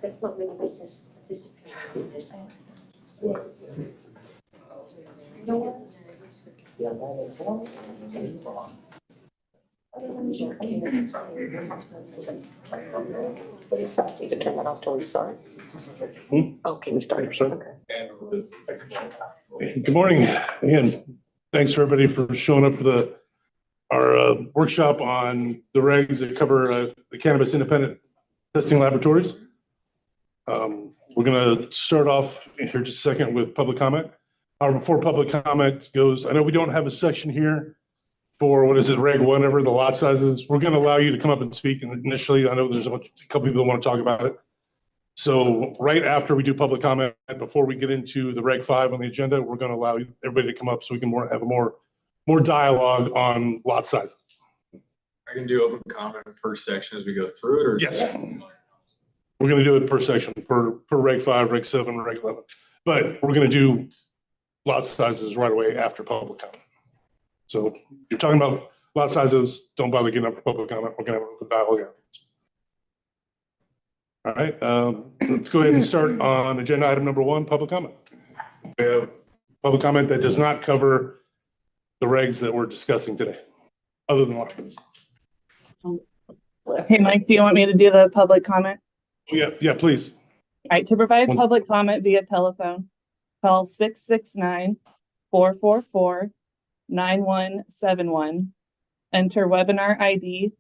there's not many business participating in this. You can turn that off till we start. Okay, we start. Okay. Good morning. Again, thanks for everybody for showing up for our workshop on the regs that cover the cannabis independent testing laboratories. We're going to start off in here just a second with public comment. Before public comment goes, I know we don't have a section here for what is it, reg whatever the lot sizes. We're going to allow you to come up and speak. And initially, I know there's a couple people that want to talk about it. So right after we do public comment, before we get into the Reg 5 on the agenda, we're going to allow everybody to come up so we can have a more dialogue on lot sizes. I can do open comment per section as we go through it, or yes, we're going to do it per section, per Reg 5, Reg 7, Reg 11. But we're going to do lot sizes right away after public comment. So if you're talking about lot sizes, don't bother getting up for public comment. We're going to have a dialogue. All right, let's go ahead and start on agenda item number 1, public comment. We have public comment that does not cover the regs that we're discussing today, other than license. Hey, Mike, do you want me to do the public comment? Yeah, please. All right, to provide public comment via telephone, call 669-444-9171. Enter webinar ID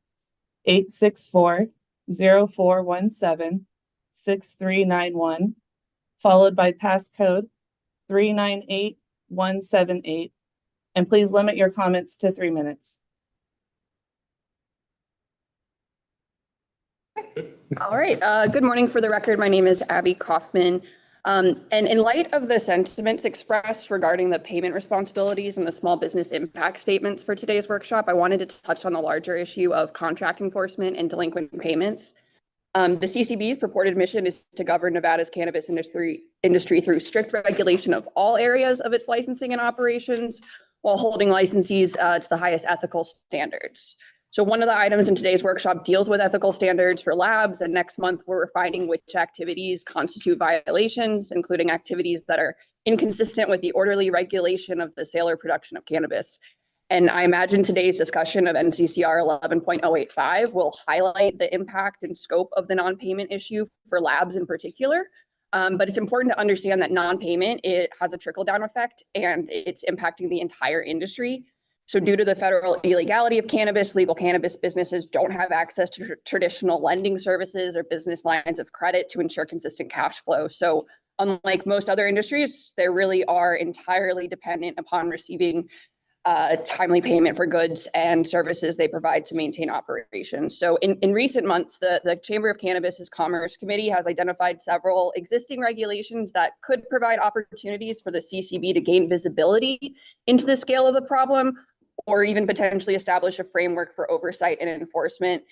864-0417-6391, followed by passcode 398178. And please limit your comments to 3 minutes. All right. Good morning. For the record, my name is Abby Kaufman. And in light of the sentiments expressed regarding the payment responsibilities and the small business impact statements for today's workshop, I wanted to touch on the larger issue of contract enforcement and delinquent payments. The CCB's purported mission is to govern Nevada's cannabis industry through strict regulation of all areas of its licensing and operations, while holding licensees to the highest ethical standards. So one of the items in today's workshop deals with ethical standards for labs, and next month we're refining which activities constitute violations, including activities that are inconsistent with the orderly regulation of the sale or production of cannabis. And I imagine today's discussion of NCCR 11.085 will highlight the impact and scope of the non-payment issue for labs in particular. But it's important to understand that non-payment, it has a trickle-down effect and it's impacting the entire industry. So due to the federal illegality of cannabis, legal cannabis businesses don't have access to traditional lending services or business lines of credit to ensure consistent cash flow. So unlike most other industries, they really are entirely dependent upon receiving timely payment for goods and services they provide to maintain operations. So in recent months, the Chamber of Cannabis's Commerce Committee has identified several existing regulations that could provide opportunities for the CCB to gain visibility into the scale of the problem, or even potentially establish a framework for oversight and enforcement.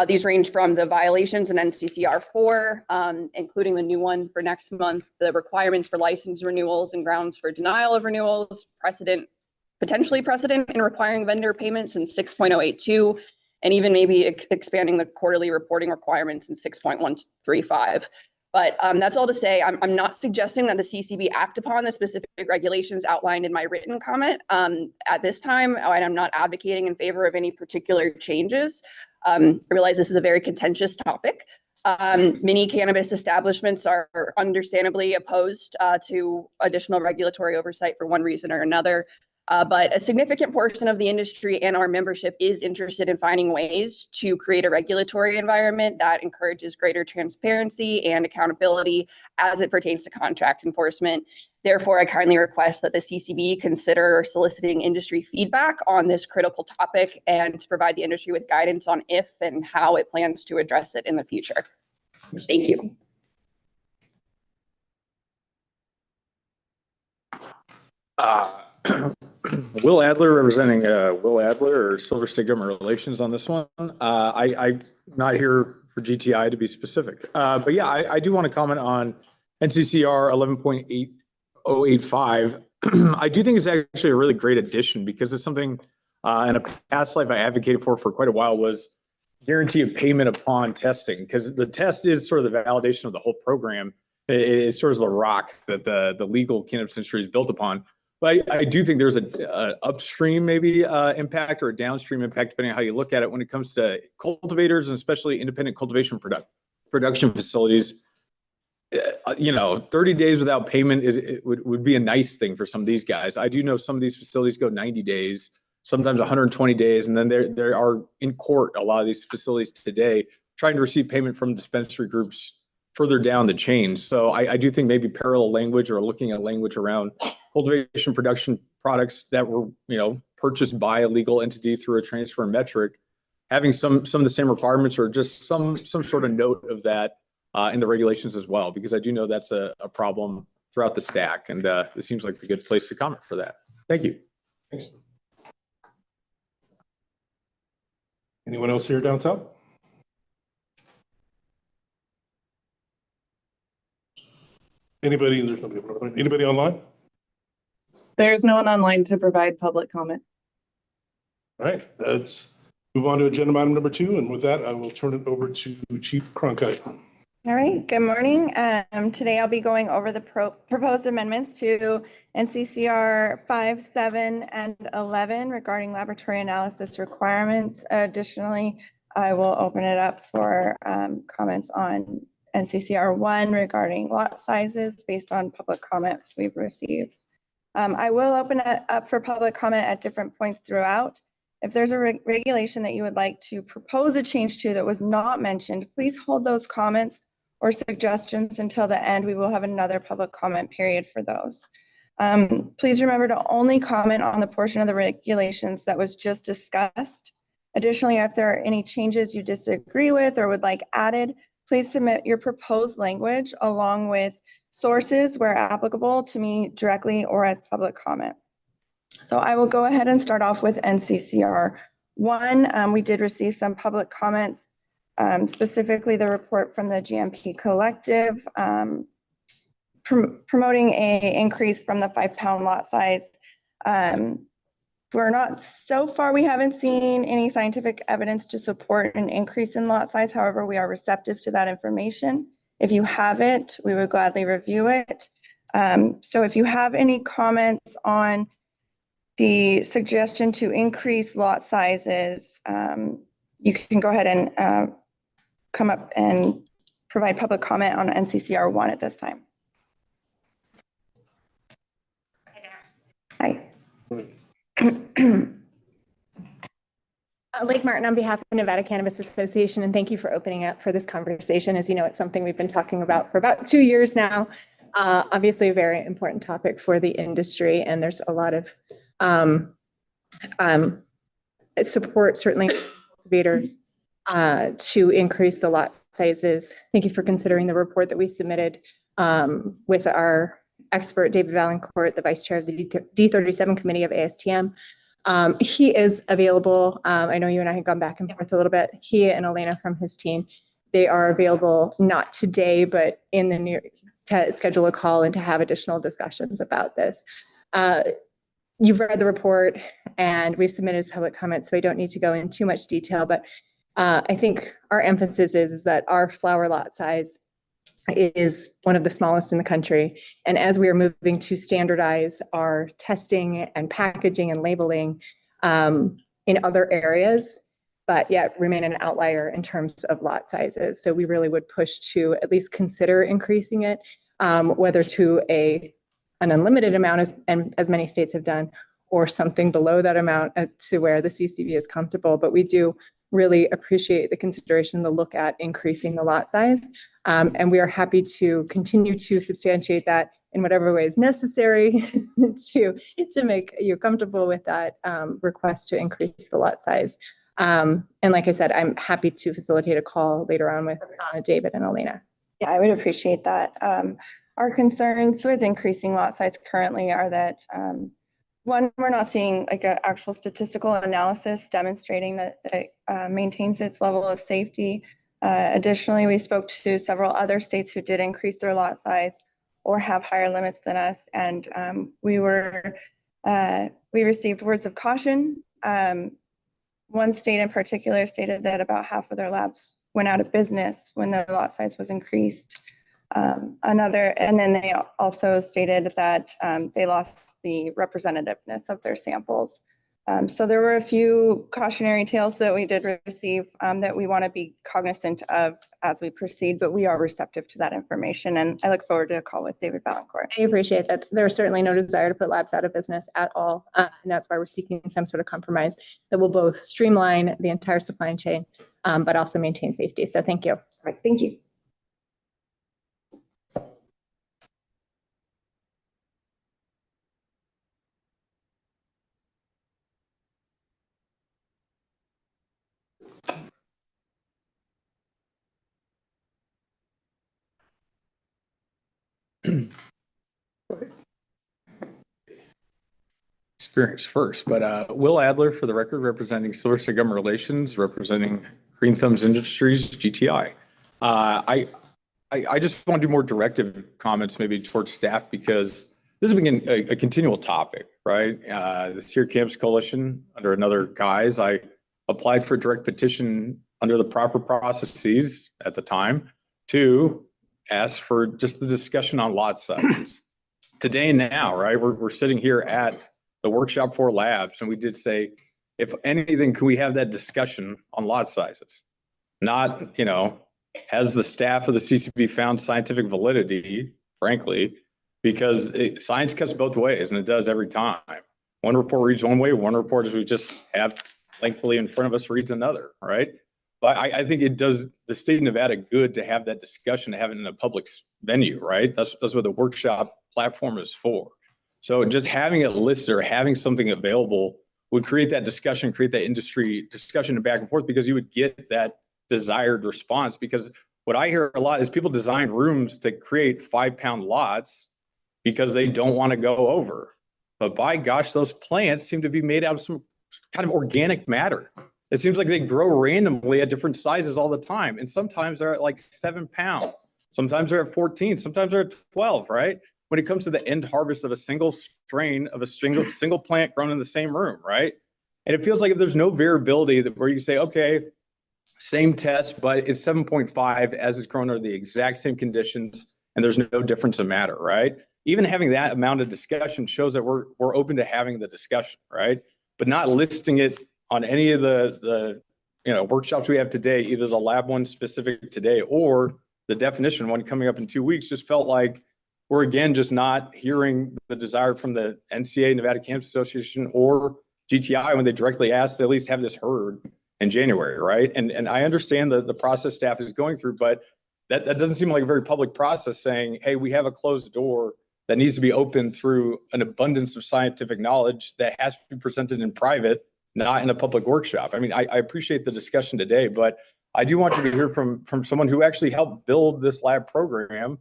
These range from the violations in NCCR 4, including the new one for next month, the requirements for license renewals and grounds for denial of renewals, potentially precedent in requiring vendor payments in 6.082, and even maybe expanding the quarterly reporting requirements in 6.135. But that's all to say, I'm not suggesting that the CCB act upon the specific regulations outlined in my written comment at this time, and I'm not advocating in favor of any particular changes. I realize this is a very contentious topic. Many cannabis establishments are understandably opposed to additional regulatory oversight for one reason or another. But a significant portion of the industry and our membership is interested in finding ways to create a regulatory environment that encourages greater transparency and accountability as it pertains to contract enforcement. Therefore, I kindly request that the CCB consider soliciting industry feedback on this critical topic and to provide the industry with guidance on if and how it plans to address it in the future. Thank you. Will Adler representing Will Adler or Silver State Government Relations on this one. I'm not here for GTI to be specific, but yeah, I do want to comment on NCCR 11.8085. I do think it's actually a really great addition because it's something in a past life I advocated for quite a while, was guarantee of payment upon testing, because the test is sort of the validation of the whole program. It sort of the rock that the legal cannabis industry is built upon. But I do think there's a upstream maybe impact or a downstream impact, depending on how you look at it, when it comes to cultivators and especially independent cultivation production facilities. 30 days without payment would be a nice thing for some of these guys. I do know some of these facilities go 90 days, sometimes 120 days, and then there are in court, a lot of these facilities today trying to receive payment from dispensary groups further down the chain. So I do think maybe parallel language or looking at language around cultivation production products that were, purchased by a legal entity through a transfer metric, having some of the same requirements or just some sort of note of that in the regulations as well, because I do know that's a problem throughout the stack, and it seems like a good place to comment for that. Thank you. Thanks. Anyone else here down south? Anybody? There's nobody. Anybody online? There's no one online to provide public comment. All right, let's move on to agenda item number 2, and with that, I will turn it over to Chief Cronkite. All right, good morning. Today I'll be going over the proposed amendments to NCCR 5, 7, and 11 regarding laboratory analysis requirements. Additionally, I will open it up for comments on NCCR 1 regarding lot sizes based on public comments we've received. I will open it up for public comment at different points throughout. If there's a regulation that you would like to propose a change to that was not mentioned, please hold those comments or suggestions until the end. We will have another public comment period for those. Please remember to only comment on the portion of the regulations that was just discussed. Additionally, if there are any changes you disagree with or would like added, please submit your proposed language along with sources where applicable to me directly or as public comment. So I will go ahead and start off with NCCR 1. We did receive some public comments, specifically the report from the GMP Collective promoting an increase from the 5-pound lot size. We haven't seen any scientific evidence to support an increase in lot size. However, we are receptive to that information. If you have it, we would gladly review it. So if you have any comments on the suggestion to increase lot sizes, you can go ahead and come up and provide public comment on NCCR 1 at this time. Hi. Lake Martin on behalf of Nevada Cannabis Association, and thank you for opening up for this conversation. As you know, it's something we've been talking about for about 2 years now. Obviously a very important topic for the industry, and there's a lot of support, certainly cultivators, to increase the lot sizes. Thank you for considering the report that we submitted with our expert, David Valancourt, the vice chair of the D37 committee of ASTM. He is available. I know you and I have gone back and forth a little bit. He and Elena from his team, they are available not today, but in the near to schedule a call and to have additional discussions about this. You've read the report and we've submitted as public comment, so I don't need to go into too much detail, but I think our emphasis is that our flower lot size is one of the smallest in the country. And as we are moving to standardize our testing and packaging and labeling in other areas, but yet remain an outlier in terms of lot sizes. So we really would push to at least consider increasing it, whether to an unlimited amount as many states have done, or something below that amount to where the CCB is comfortable. But we do really appreciate the consideration to look at increasing the lot size. And we are happy to continue to substantiate that in whatever way is necessary to make you comfortable with that request to increase the lot size. And like I said, I'm happy to facilitate a call later on with David and Elena. Yeah, I would appreciate that. Our concerns with increasing lot size currently are that one, we're not seeing like an actual statistical analysis demonstrating that it maintains its level of safety. Additionally, we spoke to several other states who did increase their lot size or have higher limits than us, and we received words of caution One state in particular stated that about half of their labs went out of business when the lot size was increased. And then they also stated that they lost the representativeness of their samples. So there were a few cautionary tales that we did receive that we want to be cognizant of as we proceed, but we are receptive to that information. And I look forward to a call with David Valancourt. I appreciate that. There's certainly no desire to put labs out of business at all. And that's why we're seeking some sort of compromise that will both streamline the entire supply chain, but also maintain safety. So thank you. All right, thank you. Experience first, but Will Adler for the record, representing Silver State Government Relations, representing Green Thumbs Industries, GTI. I just want to do more directive comments maybe towards staff because this has been a continual topic, right? The Sear Campus Coalition, under another guise, I applied for a direct petition under the proper processes at the time to ask for just the discussion on lot sizes. Today and now, right, we're sitting here at the workshop for labs, and we did say, if anything, can we have that discussion on lot sizes? Not, has the staff of the CCB found scientific validity, frankly, because science cuts both ways, and it does every time. One report reads one way, one report, as we just have thankfully in front of us, reads another, right? But I think it does the state of Nevada good to have that discussion, to have it in a public venue, right? That's what the workshop platform is for. So just having it listed or having something available would create that discussion, create that industry discussion and back and forth, because you would get that desired response. Because what I hear a lot is people design rooms to create 5-pound lots because they don't want to go over. But by gosh, those plants seem to be made out of some kind of organic matter. It seems like they grow randomly at different sizes all the time. And sometimes they're at like 7 pounds. Sometimes they're at 14. Sometimes they're at 12, right? When it comes to the end harvest of a single strain of a single plant grown in the same room, right? And it feels like if there's no variability where you say, okay, same test, but it's 7.5 as it's grown under the exact same conditions, and there's no difference in matter, right? Even having that amount of discussion shows that we're open to having the discussion, right? But not listing it on any of the workshops we have today, either the lab one specific today or the definition one coming up in 2 weeks, just felt like we're again just not hearing the desire from the NCA, Nevada Campus Association, or GTI when they directly asked to at least have this heard in January, right? And I understand the process staff is going through, but that doesn't seem like a very public process saying, hey, we have a closed door that needs to be opened through an abundance of scientific knowledge that has to be presented in private, not in a public workshop. I mean, I appreciate the discussion today, but I do want you to hear from someone who actually helped build this lab program.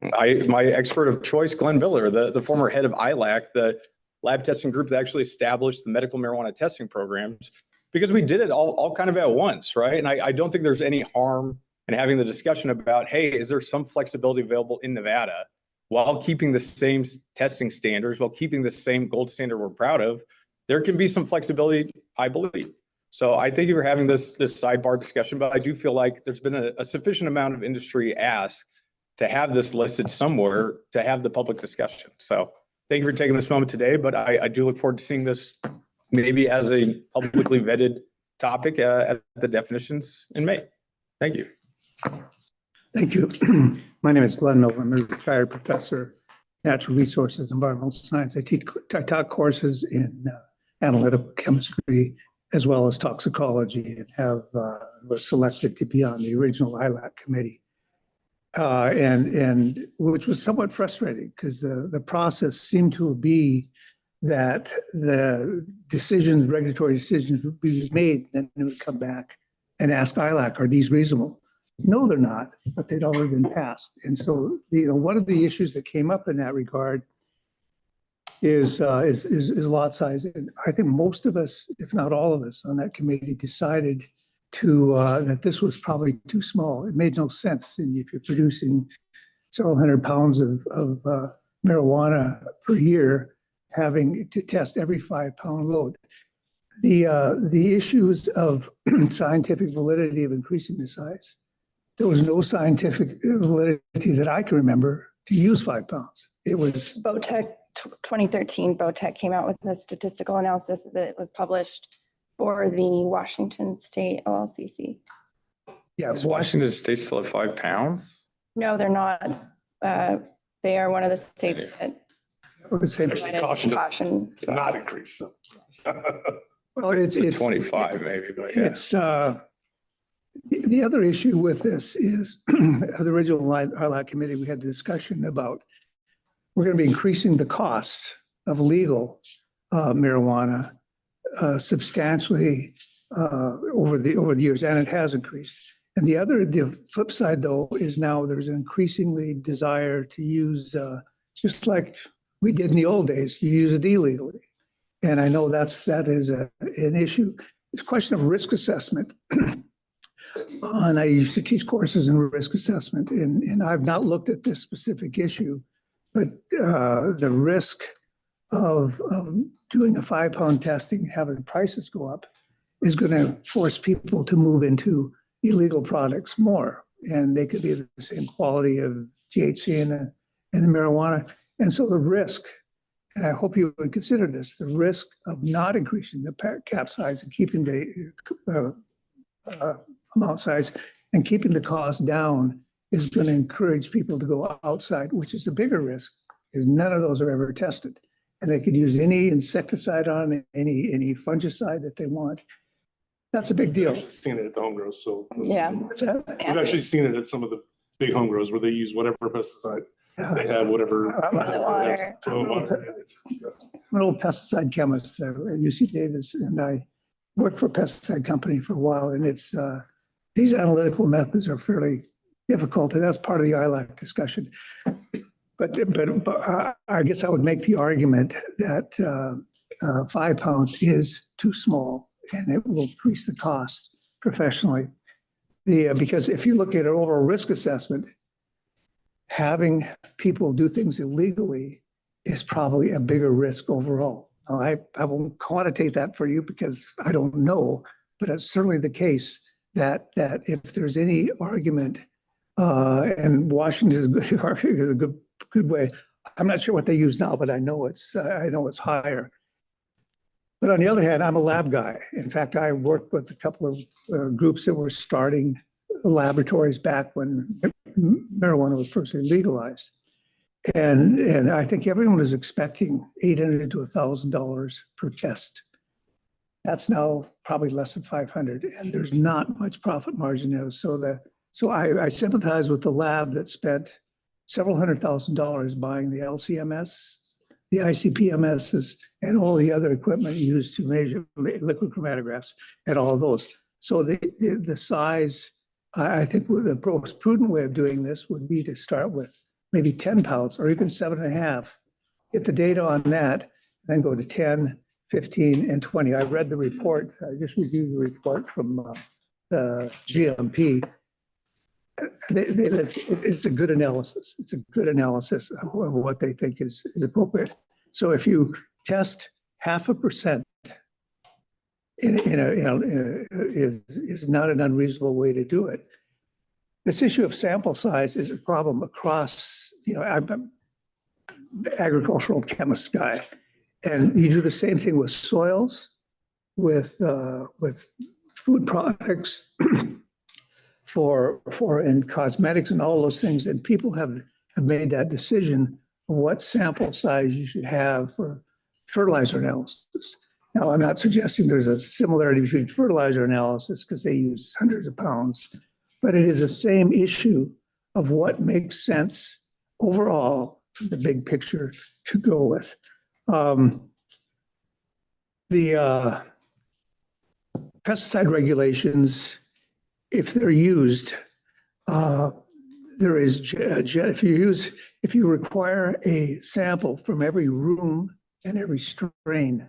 My expert of choice, Glenn Miller, the former head of ILAC, the lab testing group that actually established the medical marijuana testing programs, because we did it all kind of at once, right? And I don't think there's any harm in having the discussion about, hey, is there some flexibility available in Nevada while keeping the same testing standards, while keeping the same gold standard we're proud of? There can be some flexibility, I believe. So I thank you for having this sidebar discussion, but I do feel like there's been a sufficient amount of industry asked to have this listed somewhere to have the public discussion. So thank you for taking this moment today, but I do look forward to seeing this maybe as a publicly vetted topic at the definitions in May. Thank you. Thank you. My name is Glenn Miller. I'm a retired professor, natural resources, environmental science. I taught courses in analytical chemistry as well as toxicology, and was selected to be on the original ILAC committee. And which was somewhat frustrating because the process seemed to be that the regulatory decisions would be made, then it would come back and ask ILAC, are these reasonable? No, they're not, but they'd already been passed. And so, one of the issues that came up in that regard is lot size. And I think most of us, if not all of us on that committee, decided that this was probably too small. It made no sense. And if you're producing several hundred pounds of marijuana per year, having to test every 5-pound load. The issues of scientific validity of increasing the size. There was no scientific validity that I can remember to use 5 pounds. It was, BOTEC, 2013, BOTEC came out with a statistical analysis that was published for the Washington State OLCC. yeah, Is Washington State still at 5 pounds? No, they're not. They are one of the states that I would say, provided caution. caution. Did not increase. So. well, it's 25 maybe, but yeah. It's, the other issue with this is the original ILAC committee, we had a discussion about, we're going to be increasing the costs of legal marijuana substantially over the years, and it has increased. And the flip side though, is now there's an increasingly desire to use, just like we did in the old days, you use it illegally. And I know that is an issue. It's a question of risk assessment. And I used to teach courses in risk assessment, and I've not looked at this specific issue, but the risk of doing a 5 pound testing, having prices go up, is going to force people to move into illegal products more, and they could be the same quality of THC and the marijuana. And so the risk, and I hope you would consider this, the risk of not increasing the cap size and keeping the amount size and keeping the cost down is going to encourage people to go outside, which is a bigger risk because none of those are ever tested. And they could use any insecticide on it, any fungicide that they want. That's a big deal. We've seen it at the home grows. So Yeah. What's that? we've actually seen it at some of the big home grows where they use whatever pesticide they have, whatever. The water. I'm an old pesticide chemist at UC Davis, and I worked for a pesticide company for a while, and it's these analytical methods are fairly difficult, and that's part of the ILAC discussion. But I guess I would make the argument that 5 pounds is too small, and it will increase the cost professionally. Because if you look at an overall risk assessment, having people do things illegally is probably a bigger risk overall. I won't quantitate that for you because I don't know, but it's certainly the case that if there's any argument, and Washington is a good way. I'm not sure what they use now, but I know it's higher. But on the other hand, I'm a lab guy. In fact, I worked with a couple of groups that were starting laboratories back when marijuana was first legalized. And I think everyone was expecting $800 to $1,000 per test. That's now probably less than 500, and there's not much profit margin there. So I sympathize with the lab that spent several $100,000 buying the LCMS, the ICP-MSs, and all the other equipment used to measure liquid chromatographs and all of those. So the size, I think the most prudent way of doing this would be to start with maybe 10 pounds or even 7.5, get the data on that, then go to 10, 15, and 20. I read the report, I just reviewed the report from the GMP. It's a good analysis. It's a good analysis of what they think is appropriate. So if you test 0.5%, is not an unreasonable way to do it. This issue of sample size is a problem across, I'm an agricultural chemist guy, and you do the same thing with soils, with food products, and cosmetics and all those things. And people have made that decision of what sample size you should have for fertilizer analysis. Now, I'm not suggesting there's a similarity between fertilizer analysis because they use hundreds of pounds, but it is the same issue of what makes sense overall from the big picture to go with. The pesticide regulations, if they're used, if you require a sample from every room and every strain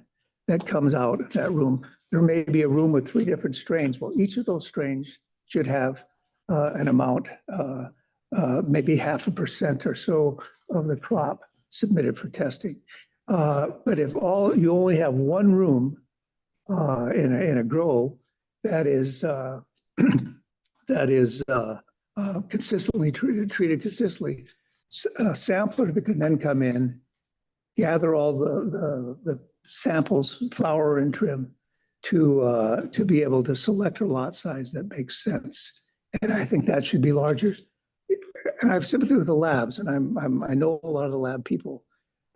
that comes out of that room, there may be a room with 3 different strains. Well, each of those strains should have an amount, maybe 0.5% or so of the crop submitted for testing. But if you only have one room in a grow that is consistently treated consistently. A sampler that can then come in, gather all the samples, flower and trim, to be able to select a lot size that makes sense. And I think that should be larger. And I have sympathy with the labs, and I know a lot of the lab people.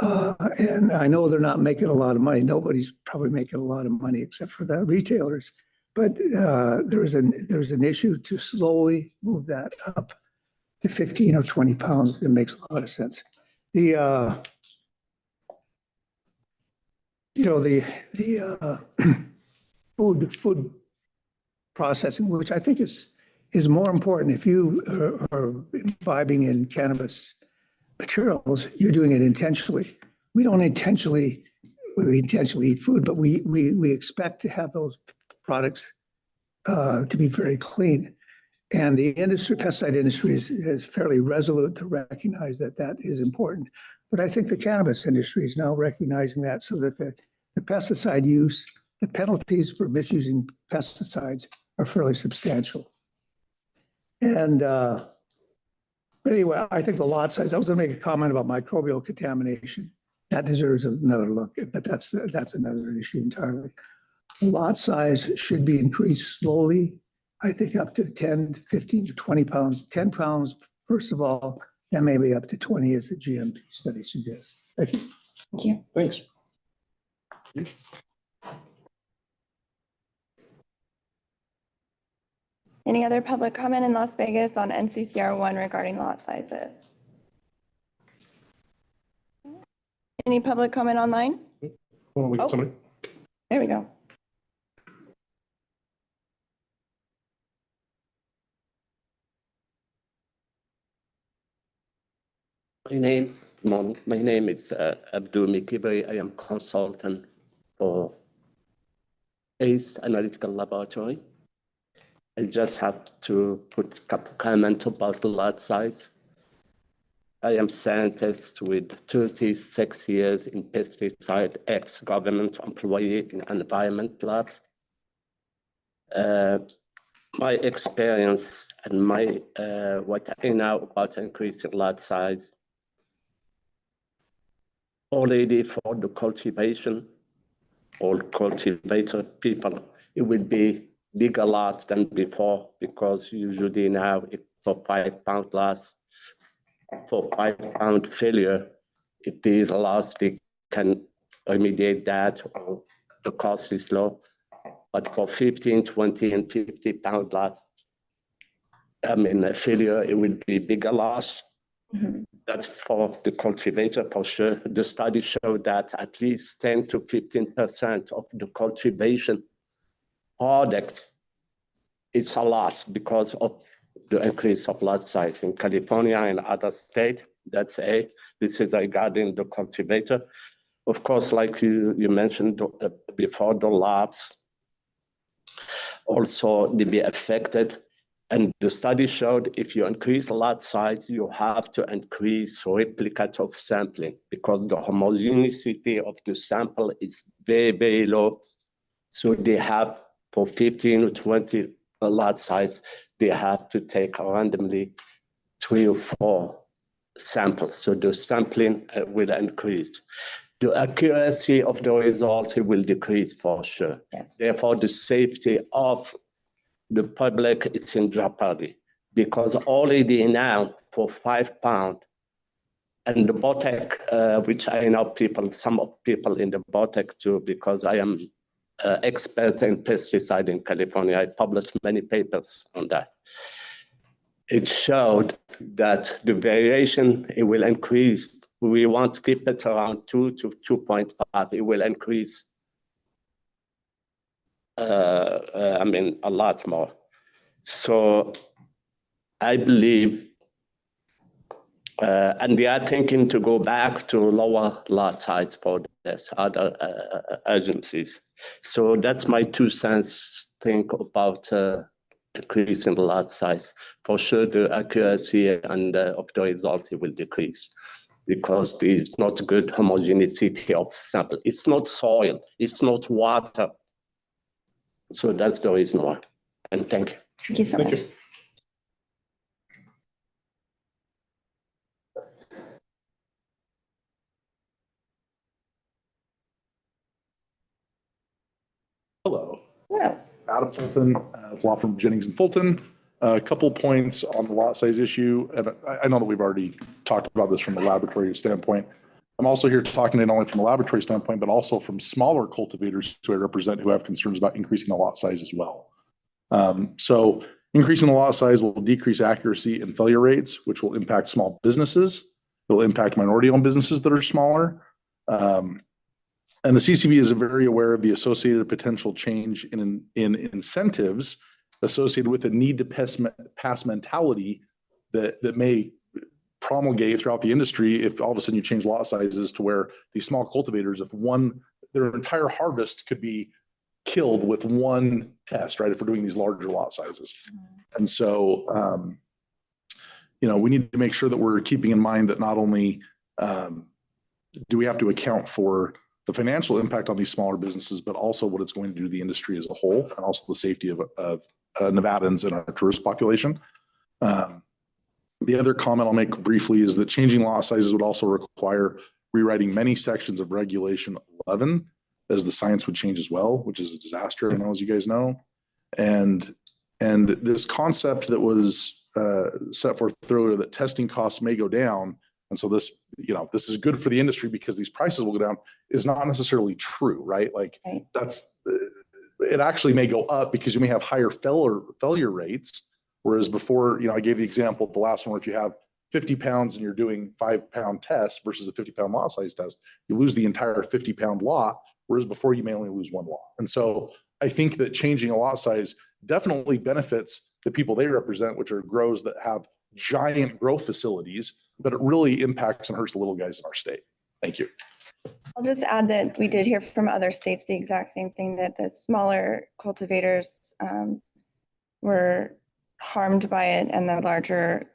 And I know they're not making a lot of money. Nobody's probably making a lot of money except for the retailers. But there's an issue to slowly move that up to 15 or 20 pounds. It makes a lot of sense. The food processing, which I think is more important. If you are imbibing in cannabis materials, you're doing it intentionally. We don't intentionally eat food, but we expect to have those products to be very clean. And the pesticide industry is fairly resolute to recognize that that is important. But I think the cannabis industry is now recognizing that, so that the pesticide use, the penalties for misusing pesticides are fairly substantial. And anyway, I think the lot size, I was going to make a comment about microbial contamination. That deserves another look, but that's another issue entirely. Lot size should be increased slowly, I think up to 10, 15 to 20 pounds. 10 pounds, first of all, and maybe up to 20 as the GMP study suggests. Thank you. Thank you. Thanks. Any other public comment in Las Vegas on NCCR 1 regarding lot sizes? Any public comment online? Hold on, we got Oh. somebody. There we go. My name is Abdul Mikibri. I am consultant for ACE Analytical Laboratory. I just have to put a couple comments about the lot size. I am scientist with 36 years in pesticide, ex-government employee in environment labs. My experience and my what I know about increasing lot size, already for the cultivation or cultivator people, it will be bigger lots than before, because usually now for 5 pound loss, for 5 pound failure, if these loss, they can remediate that, or the cost is low. But for 15, 20, and 50 pound loss, I mean, a failure, it will be bigger loss. Mm-hmm. That's for the cultivator for sure. The study showed that at least 10 to 15% of the cultivation product is a loss because of the increase of lot size in California and other states. That's A. This is regarding the cultivator. Of course, like you mentioned before, the labs also they be affected. And the study showed if you increase lot size, you have to increase replicate of sampling, because the homogeneity of the sample is very, very low. So they have, for 15 or 20 lot size, they have to take randomly 3 or 4 samples. So the sampling will increase. The accuracy of the result will decrease for sure. Yes. Therefore, the safety of the public is in jeopardy, because already now for 5 pounds, and the Botec, which I know some people in the Botec too, because I am expert in pesticide in California. I published many papers on that. It showed that the variation, it will increase. We want to keep it around 2 to 2.5. It will increase, I mean, a lot more. So I believe, and they are thinking to go back to lower lot size for this other agencies. So that's my 2 cents think about decreasing the lot size. For sure, the accuracy and of the result it will decrease, because there is not good homogeneity of sample. It's not soil, it's not water. So that's the reason why. And thank you. Thank you so Thank much. you. Hello, Well, Adam Fulton, law firm Jennings and Fulton. A couple points on the lot size issue, and I know that we've already talked about this from the laboratory standpoint. I'm also here talking not only from a laboratory standpoint, but also from smaller cultivators who I represent who have concerns about increasing the lot size as well. So increasing the lot size will decrease accuracy and failure rates, which will impact small businesses. It will impact minority-owned businesses that are smaller. And the CCB is very aware of the associated potential change in incentives associated with the need to pass mentality that may promulgate throughout the industry if all of a sudden you change lot sizes to where these small cultivators, if their entire harvest could be killed with one test, right? If we're doing these larger lot sizes. And so, we need to make sure that we're keeping in mind that not only do we have to account for the financial impact on these smaller businesses, but also what it's going to do to the industry as a whole, and also the safety of Nevadans and our tourist population. The other comment I'll make briefly is that changing lot sizes would also require rewriting many sections of Regulation 11, as the science would change as well, which is a disaster, I know, as you guys know. And this concept that was set forth earlier that testing costs may go down, and so this is good for the industry because these prices will go down, is not necessarily true, right? Like it actually may go up because you may have higher failure rates. Whereas before, I gave the example of the last one where if you have 50 pounds and you're doing 5-pound tests versus a 50-pound lot size test, you lose the entire 50-pound lot, whereas before you may only lose one lot. And so I think that changing a lot size definitely benefits the people they represent, which are grows that have giant growth facilities, but it really impacts and hurts the little guys in our state. Thank you. I'll just add that we did hear from other states the exact same thing, that the smaller cultivators were harmed by it and the larger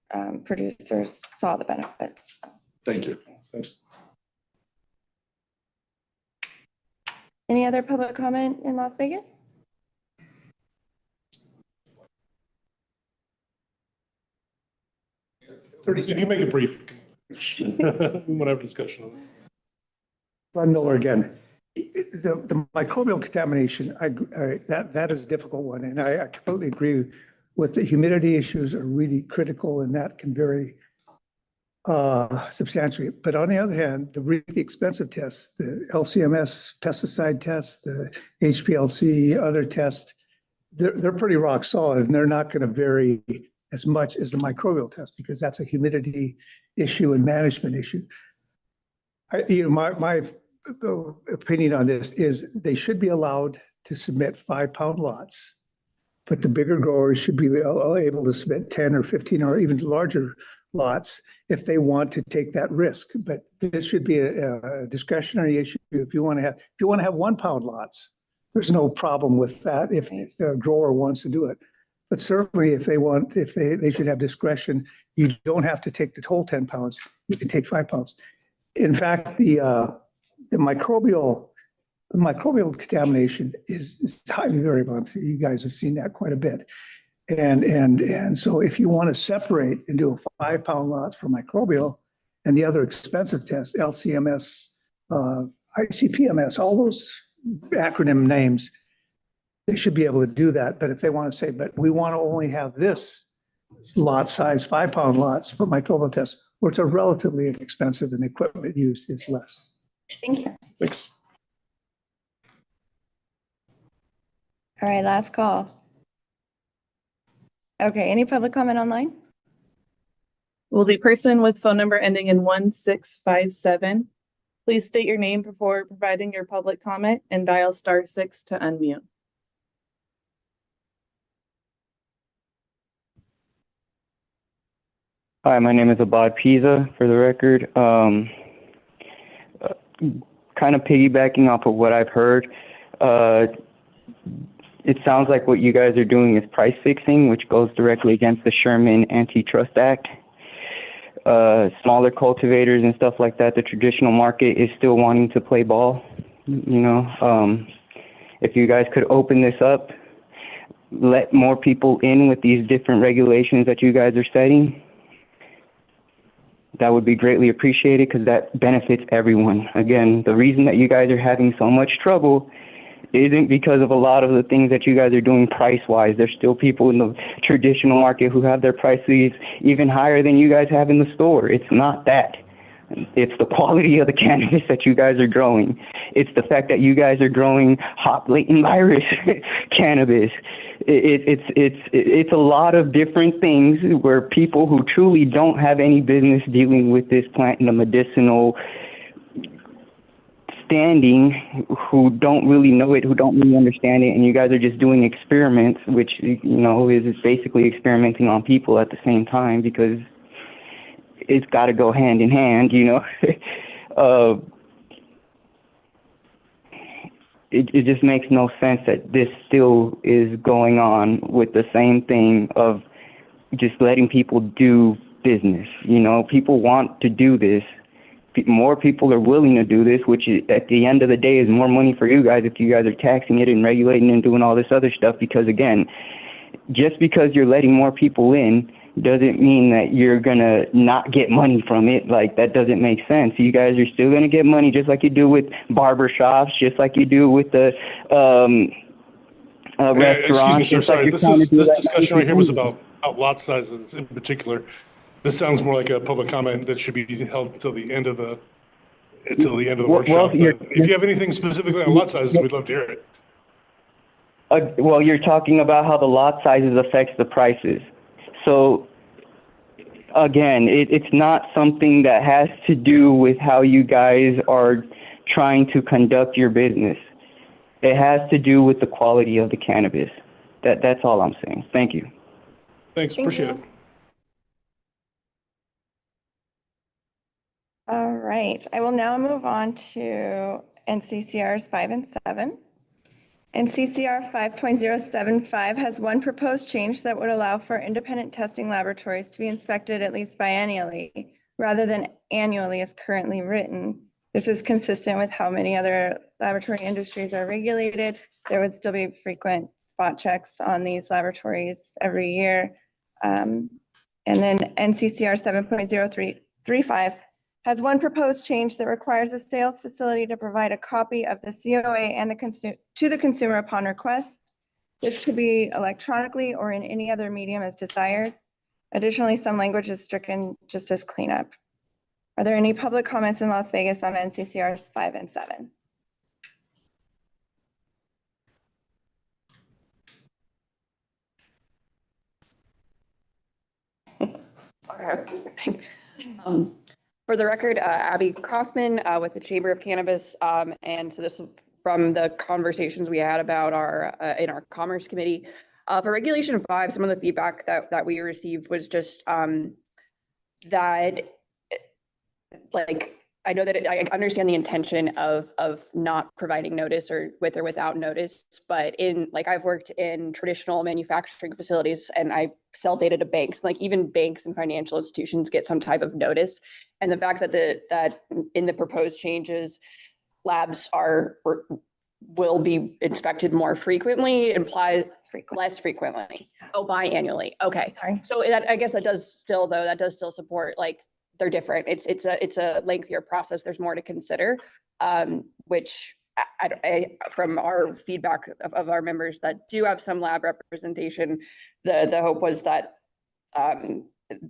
producers saw the benefits. Thank you. Thanks. Any other public comment in Las Vegas? If you make it brief, we'll have a discussion on it. Glenn Miller again. The microbial contamination, that is a difficult one. And I completely agree with the humidity issues are really critical, and that can vary substantially. But on the other hand, the really expensive tests, the LCMS pesticide tests, the HPLC, other tests, they're pretty rock solid, and they're not going to vary as much as the microbial test because that's a humidity issue and management issue. My opinion on this is they should be allowed to submit 5-pound lots, but the bigger growers should be able to submit 10 or 15 or even larger lots if they want to take that risk. But this should be a discretionary issue. If you want to have 1-pound lots, there's no problem with that if the grower wants to do it. But certainly if they should have discretion, you don't have to take the whole 10 pounds. You can take 5 pounds. In fact, the microbial contamination is highly variable. You guys have seen that quite a bit. And so if you want to separate and do a 5-pound lots for microbial and the other expensive tests, LCMS, ICPMS, all those acronym names, they should be able to do that. But if they want to say, but we want to only have this lot size, 5-pound lots for microbial tests, which are relatively inexpensive and the equipment used is less. Thank you. Thanks. All right, last call. Okay, any public comment online? Will the person with phone number ending in 1657, please state your name before providing your public comment and dial *6 to unmute. Hi, my name is Abad Pisa, for the record. Kind of piggybacking off of what I've heard, it sounds like what you guys are doing is price fixing, which goes directly against the Sherman Antitrust Act. Smaller cultivators and stuff like that, the traditional market is still wanting to play ball. If you guys could open this up let more people in with these different regulations that you guys are setting, that would be greatly appreciated because that benefits everyone. Again, the reason that you guys are having so much trouble isn't because of a lot of the things that you guys are doing price-wise. There's still people in the traditional market who have their prices even higher than you guys have in the store. It's not that. It's the quality of the cannabis that you guys are growing. It's the fact that you guys are growing hop latent virus cannabis. It's a lot of different things where people who truly don't have any business dealing with this plant in a medicinal standing, who don't really know it, who don't really understand it, and you guys are just doing experiments, which, you know, is basically experimenting on people at the same time, because it's got to go hand in hand, you know. It just makes no sense that this still is going on with the same thing of just letting people do business. You know, people want to do this. More people are willing to do this, which is, at the end of the day, is more money for you guys if you guys are taxing it and regulating and doing all this other stuff. Because again, just because you're letting more people in doesn't mean that you're gonna not get money from it. Like, that doesn't make sense. You guys are still gonna get money, just like you do with barber shops, just like you do with the restaurants. Excuse me, sir, sorry. This discussion right here was about lot sizes in particular. This sounds more like a public comment that should be held till the end of the workshop. But if you have anything specifically on lot sizes, we'd love to hear it. Well, you're talking about how the lot sizes affects the prices. So again, it's not something that has to do with how you guys are trying to conduct your business. It has to do with the quality of the cannabis. That's all I'm saying. Thank you. Thanks, appreciate it. All right, I will now move on to NCCRs 5 and 7. NCCR 5.075 has one proposed change that would allow for independent testing laboratories to be inspected at least biannually rather than annually as currently written. This is consistent with how many other laboratory industries are regulated. There would still be frequent spot checks on these laboratories every year. And then NCCR 7.035 has one proposed change that requires a sales facility to provide a copy of the COA and to the consumer upon request. This could be electronically or in any other medium as desired. Additionally, some language is stricken just as cleanup. Are there any public comments in Las Vegas on NCCRs 5 and 7? For the record, Abby Kaufman with the Chamber of Cannabis. And so this from the conversations we had about our in our Commerce Committee. For Regulation 5, some of the feedback that we received was just that, like, I know that I understand the intention of not providing notice or with or without notice, but I've worked in traditional manufacturing facilities and I sell data to banks. Like, even banks and financial institutions get some type of notice. And the fact that that in the proposed changes, labs will be inspected more frequently implies less frequently. Oh, biannually. Okay. Sorry. So I guess that does still support, like, they're different. It's a lengthier process. There's more to consider, which I from our feedback of our members that do have some lab representation, the hope was that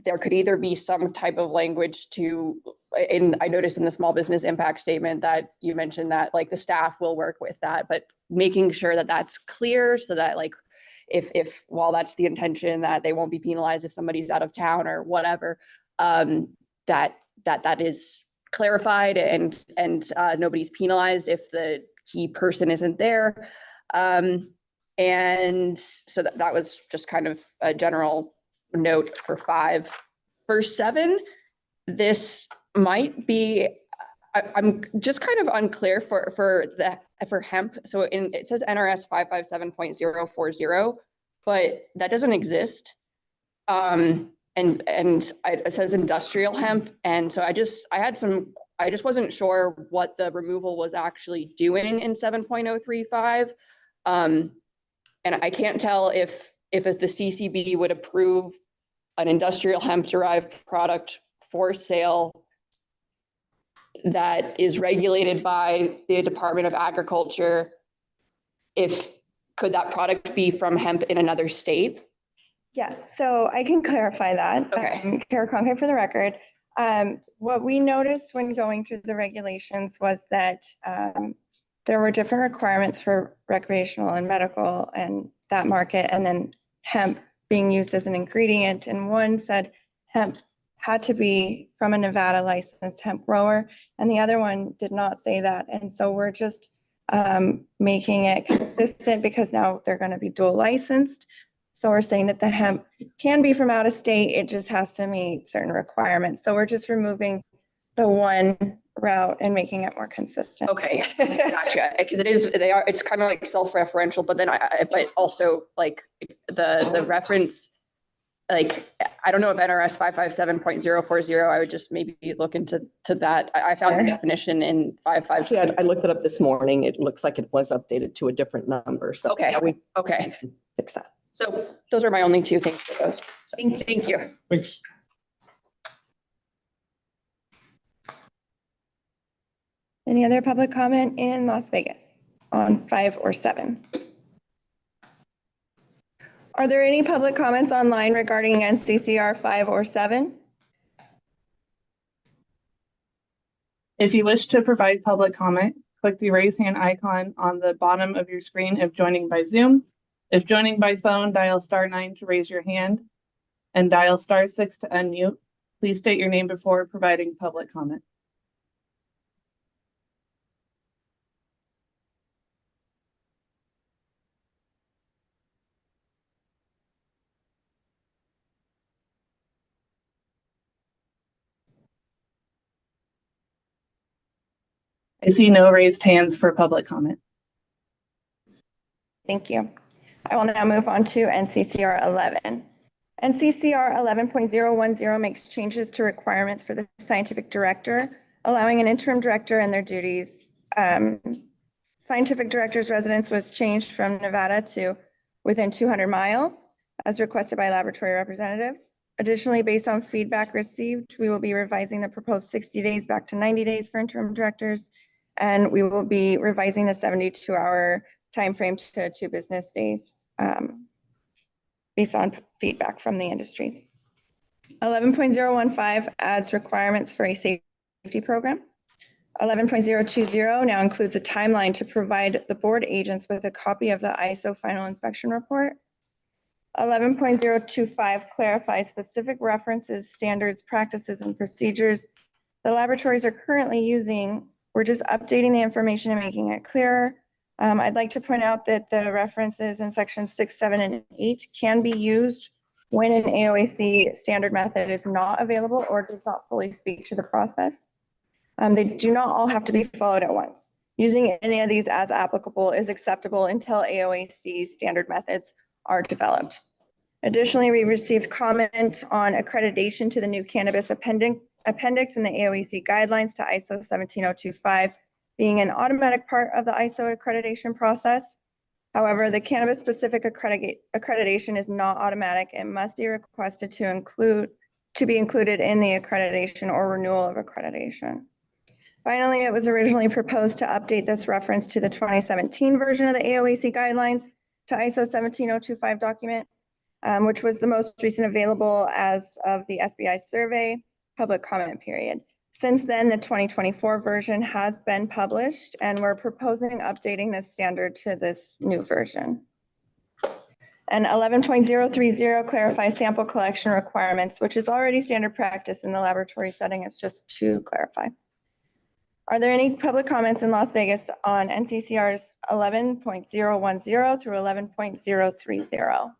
there could either be some type of language I noticed in the small business impact statement that you mentioned that, like, the staff will work with that, but making sure that that's clear so that, like, if while that's the intention, that they won't be penalized if somebody's out of town or whatever, that is clarified and nobody's penalized if the key person isn't there. And so that was just kind of a general note for 5. For 7, this might be, I'm just kind of unclear for hemp. So it says NRS 557.040, but that doesn't exist. And it says industrial hemp. And so I just wasn't sure what the removal was actually doing in 7.035. And And I can't tell if the CCB would approve an industrial hemp-derived product for sale that is regulated by the Department of Agriculture. Could that product be from hemp in another state? Yeah, so I can clarify that. Okay. Kara Conkey for the record. What we noticed when going through the regulations was that there were different requirements for recreational and medical and that market, and then hemp being used as an ingredient. And one said hemp had to be from a Nevada licensed hemp grower, and the other one did not say that. And so we're just making it consistent because now they're going to be dual licensed. So we're saying that the hemp can be from out of state. It just has to meet certain requirements. So we're just removing the one route and making it more consistent. Okay, gotcha. Because it's kind of like self-referential, but then but also like the reference, like, I don't know if NRS 557.040, I would just maybe look into that. I found the definition in 557. Yeah, I looked it up this morning. It looks like it was updated to a different number. So Okay, yeah, we okay. fix that. So those are my only two things for those. So, thank you. Thanks. Any other public comment in Las Vegas on 5 or 7? Are there any public comments online regarding NCCR 5 or 7? If you wish to provide public comment, click the raise hand icon on the bottom of your screen if joining by Zoom. If joining by phone, dial *9 to raise your hand and dial *6 to unmute. Please state your name before providing public comment. I see no raised hands for public comment. Thank you. I will now move on to NCCR 11. NCCR 11.010 makes changes to requirements for the scientific director, allowing an interim director and their duties. Scientific director's residence was changed from Nevada to within 200 miles, as requested by laboratory representatives. Additionally, based on feedback received, we will be revising the proposed 60 days back to 90 days for interim directors, and we will be revising the 72-hour timeframe to 2 business days based on feedback from the industry. 11.015 adds requirements for a safety program. 11.020 now includes a timeline to provide the board agents with a copy of the ISO final inspection report. 11.025 clarifies specific references, standards, practices, and procedures the laboratories are currently using. We're just updating the information and making it clearer. I'd like to point out that the references in sections 6, 7, and 8 can be used when an AOAC standard method is not available or does not fully speak to the process. They do not all have to be followed at once. Using any of these as applicable is acceptable until AOAC standard methods are developed. Additionally, we received comment on accreditation to the new cannabis appendix in the AOAC guidelines to ISO 17025 being an automatic part of the ISO accreditation process. However, the cannabis-specific accreditation is not automatic. It must be requested to be included in the accreditation or renewal of accreditation. Finally, it was originally proposed to update this reference to the 2017 version of the AOAC guidelines to ISO 17025 document, which was the most recent available as of the SBI survey public comment period. Since then, the 2024 version has been published, and we're proposing updating this standard to this new version. And 11.030 clarifies sample collection requirements, which is already standard practice in the laboratory setting. It's just to clarify. Are there any public comments in Las Vegas on NCCR's 11.010 through 11.030?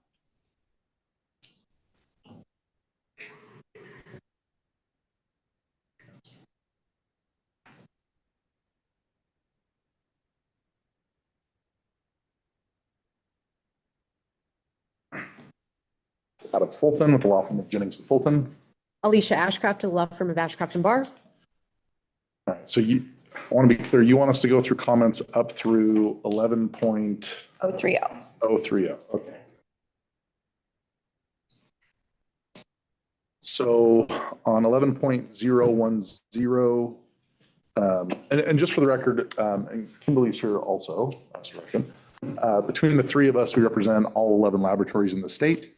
Out of Fulton with the law firm of Jennings and Fulton. Alicia Ashcraft, a law firm of Ashcraft and Barr. All right, so I want to be clear, you want us to go through comments up through 11 point, 030. 030, okay. So on 11.010, and just for the record, and Kimberly's here also, between the three of us, we represent all 11 laboratories in the state.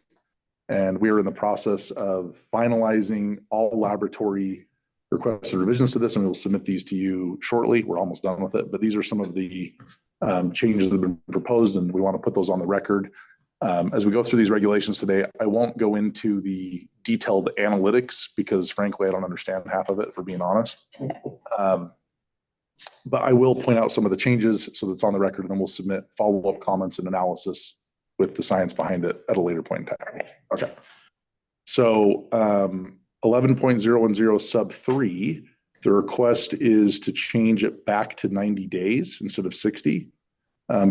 And we are in the process of finalizing all laboratory requests and revisions to this, and we'll submit these to you shortly. We're almost done with it, but these are some of the changes that have been proposed, and we want to put those on the record. As we go through these regulations today, I won't go into the detailed analytics because frankly, I don't understand half of it, for being honest. But I will point out some of the changes so that's on the record, and then we'll submit follow-up comments and analysis with the science behind it at a later point in time. Okay. So 11.010 sub 3, the request is to change it back to 90 days instead of 60.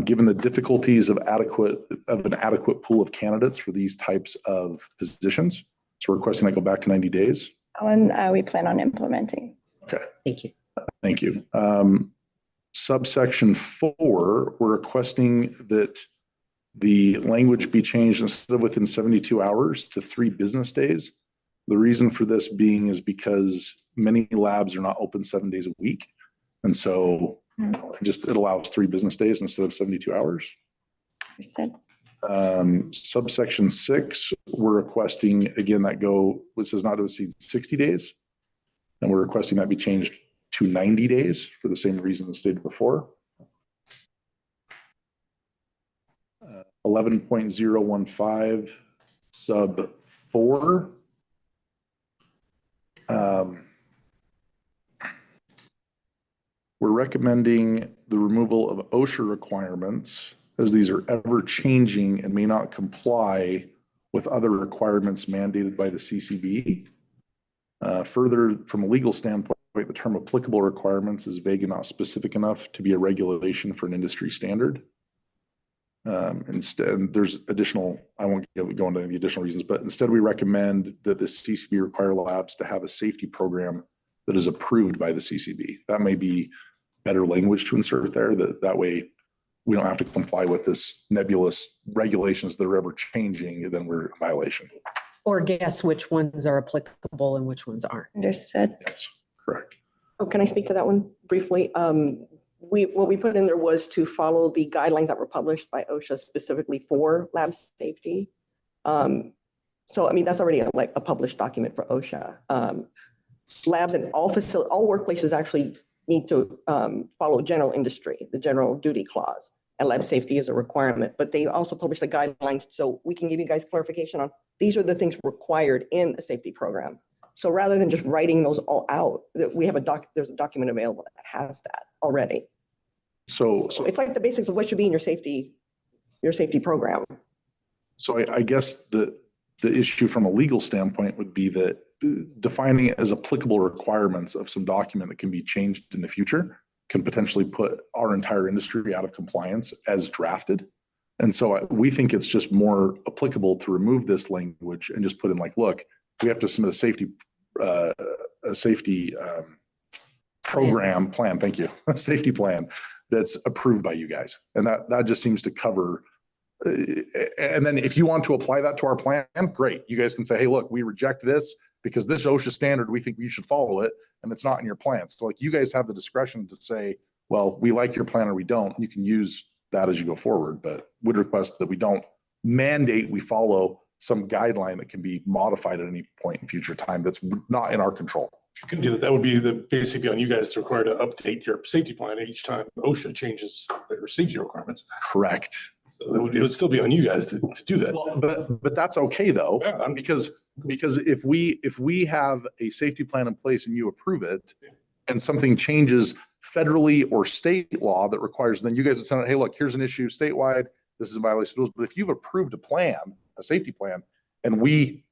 Given the difficulties of an adequate pool of candidates for these types of positions. So we're requesting that go back to 90 days. One we plan on implementing. Okay. Thank you. Thank you. Subsection 4, we're requesting that the language be changed instead of within 72 hours to 3 business days. The reason for this being is because many labs are not open 7 days a week. And so it allows 3 business days instead of 72 hours. Subsection 6, we're requesting, again, it says not to exceed 60 days. And we're requesting that be changed to 90 days for the same reason as stated before. 11.015 sub 4. We're recommending the removal of OSHA requirements as these are ever changing and may not comply with other requirements mandated by the CCB. Further, from a legal standpoint, the term applicable requirements is vague and not specific enough to be a regulation for an industry standard. Instead, there's additional, I won't go into the additional reasons, but instead we recommend that the CCB require labs to have a safety program that is approved by the CCB. That may be better language to insert there, that way we don't have to comply with this nebulous regulations that are ever changing, and then we're in violation. Or guess which ones are applicable and which ones aren't. Understood. Yes, correct. Oh, can I speak to that one briefly? What we put in there was to follow the guidelines that were published by OSHA specifically for lab safety. So, I mean, that's already a published document for OSHA. Labs and all workplaces actually need to follow general industry, the general duty clause, and lab safety is a requirement. But they also published the guidelines, so we can give you guys clarification on these are the things required in a safety program. So rather than just writing those all out, we have there's a document available that has that already. So it's like the basics of what should be in your safety program. So I guess the issue from a legal standpoint would be that defining it as applicable requirements of some document that can be changed in the future can potentially put our entire industry out of compliance as drafted. And so we think it's just more applicable to remove this language and just put in like, look, we have to submit a safety program plan. Thank you. A safety plan that's approved by you guys. And that just seems to cover. And then if you want to apply that to our plan, great. You guys can say, hey, look, we reject this because this OSHA standard, we think you should follow it, and it's not in your plan. So like you guys have the discretion to say, well, we like your plan or we don't. You can use that as you go forward, but would request that we don't mandate we follow some guideline that can be modified at any point in future time that's not in our control. If you can do that, that would be basically on you guys to require to update your safety plan each time OSHA changes their safety requirements. Correct. So it would still be on you guys to do that. Well, but that's okay though, because if we have a safety plan in place and you approve it, and something changes federally or state law that requires, then you guys would send out, hey, look, here's an issue statewide. This is a violation of rules. But if you've approved a plan, a safety plan, and we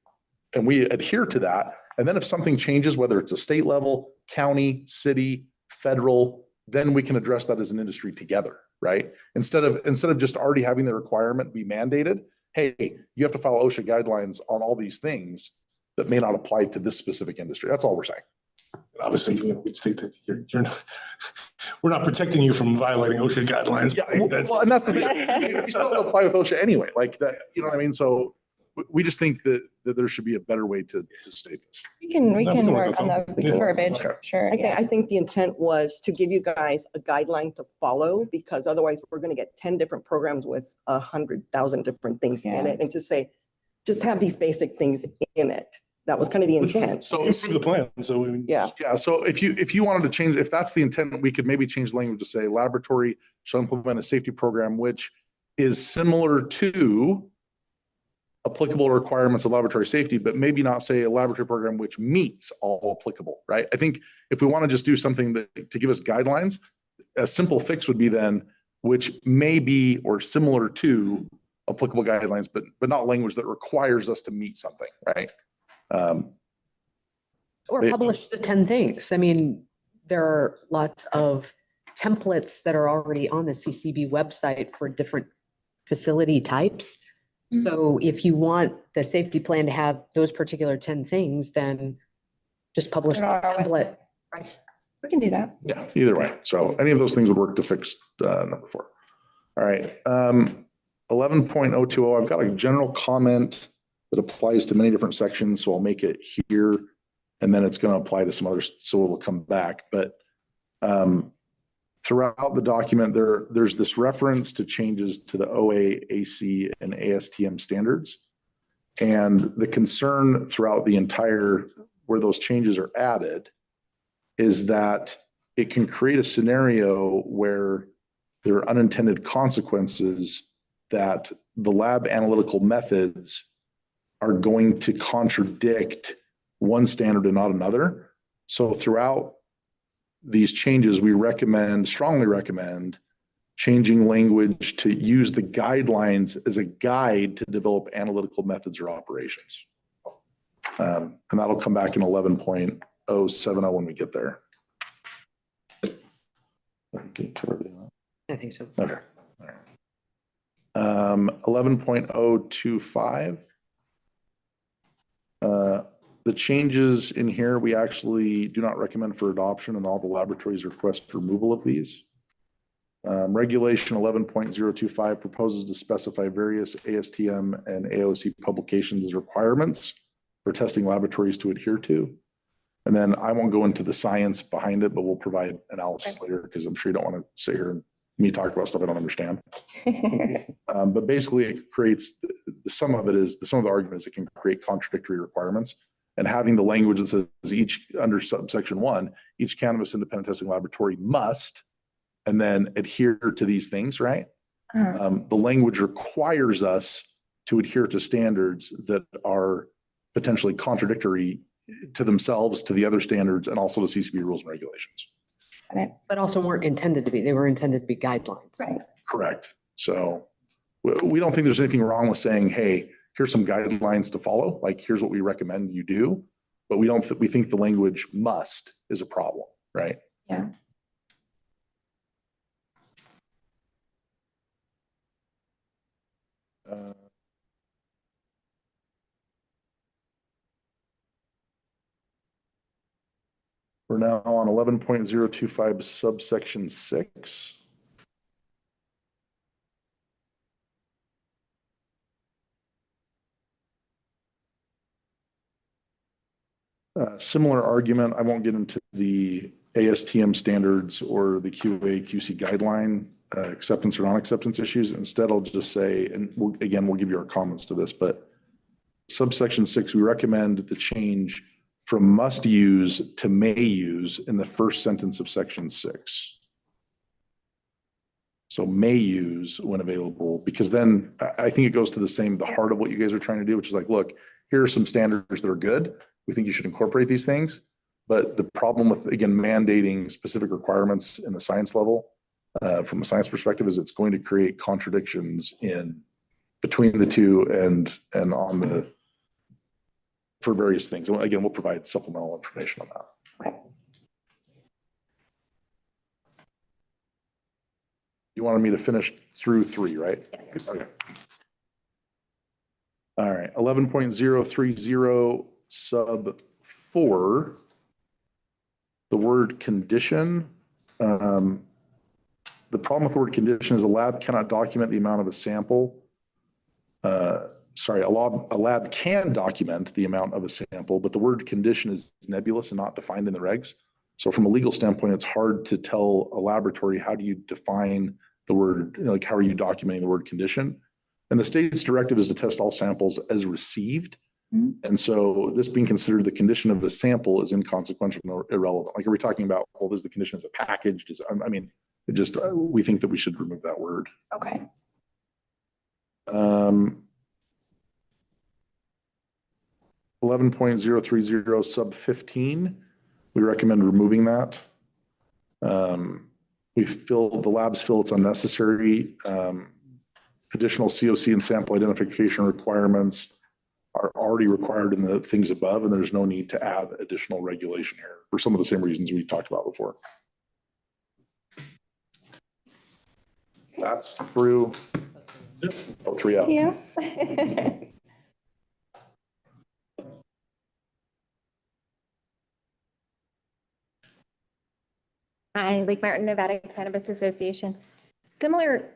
adhere to that, and then if something changes, whether it's a state level, county, city, federal, then we can address that as an industry together, right? Instead of just already having the requirement be mandated, hey, you have to follow OSHA guidelines on all these things that may not apply to this specific industry. That's all we're saying. Obviously, we state that you're not, we're not protecting you from violating OSHA guidelines. Yeah, well, and that's the thing. We still apply with OSHA anyway, like that, you know what I mean? So we just think that there should be a better way to state this. We can No, we can work work on on the that. Yeah. verbiage, Okay. sure, I think the intent was to give you guys a guideline to follow, because otherwise we're going to get 10 different programs with 100,000 different things in Yeah. it, and to say, just have these basic things in it. That was kind of the intent. So You approved the plan, so we. Yeah. yeah, so if you wanted to change, if that's the intent, we could maybe change the language to say laboratory shall implement a safety program which is similar to applicable requirements of laboratory safety, but maybe not say a laboratory program which meets all applicable, right? I think if we want to just do something that to give us guidelines, a simple fix would be then which may be or similar to applicable guidelines, but not language that requires us to meet something, right? Or publish the 10 things. I mean, there are lots of templates that are already on the CCB website for different facility types. So if you want the safety plan to have those particular 10 things, then just publish Put the it on our template. We can do that. Yeah, either way. So any of those things would work to fix number 4. All right. 11.020, I've got a general comment that applies to many different sections, so I'll make it here, and then it's going to apply to some others, so it'll come back. But throughout the document, there's this reference to changes to the OA, AC, and ASTM standards. And the concern throughout the entire, where those changes are added, is that it can create a scenario where there are unintended consequences that the lab analytical methods are going to contradict one standard and not another. So throughout these changes, we strongly recommend changing language to use the guidelines as a guide to develop analytical methods or operations. And that'll come back in 11.070 when we get there. Okay, I think so. okay. 11.025. The changes in here, we actually do not recommend for adoption, and all the laboratories request removal of these. Regulation 11.025 proposes to specify various ASTM and AOC publications as requirements for testing laboratories to adhere to. And then I won't go into the science behind it, but we'll provide analysis later, because I'm sure you don't want to sit here and me talk about stuff I don't understand. But basically it creates, the sum of the argument is it can create contradictory requirements. And having the language that says each, under subsection 1, each cannabis independent testing laboratory must, and then adhere to these things, right? The language requires us to adhere to standards that are potentially contradictory to themselves, to the other standards, and also to CCB rules and regulations. But also weren't intended to be, they were intended to be guidelines. Right. Correct. So we don't think there's anything wrong with saying, hey, here's some guidelines to follow. Like, here's what we recommend you do. But we think the language must is a problem, right? Yeah. We're now on 11.025 subsection 6. Similar argument. I won't get into the ASTM standards or the QA QC guideline acceptance or non-acceptance issues. Instead, I'll just say, and we'll give you our comments to this, but subsection 6, we recommend the change from must use to may use in the first sentence of section 6. So may use when available, because then I think it goes to the heart of what you guys are trying to do, which is like, look, here are some standards that are good. We think you should incorporate these things. But the problem with, again, mandating specific requirements in the science level, from a science perspective, is it's going to create contradictions in between the two and on the, for various things. And again, we'll provide supplemental information on that. Okay. You wanted me to finish through 3, right? Yes. Okay. All right, 11.030 sub 4. word condition. The problem with the word condition is a lab cannot document the amount of a sample. A lab can document the amount of a sample, but the word condition is nebulous and not defined in the regs. So from a legal standpoint, it's hard to tell a laboratory, how do you define the word, like how are you documenting the word condition? And the state's directive is to test all samples as received. And so this being considered the condition of the sample is inconsequential or irrelevant. Like, are we talking about, well, is the condition as a package? I mean, it just, we think that we should remove that word. Okay. 11.030 sub 15, we recommend removing that. The labs feel it's unnecessary. Additional COC and sample identification requirements are already required in the things above, and there's no need to add additional regulation here for some of the same reasons we talked about before. That's through 3 out. Yeah. Hi, Lake Martin, Nevada Cannabis Association. Similar,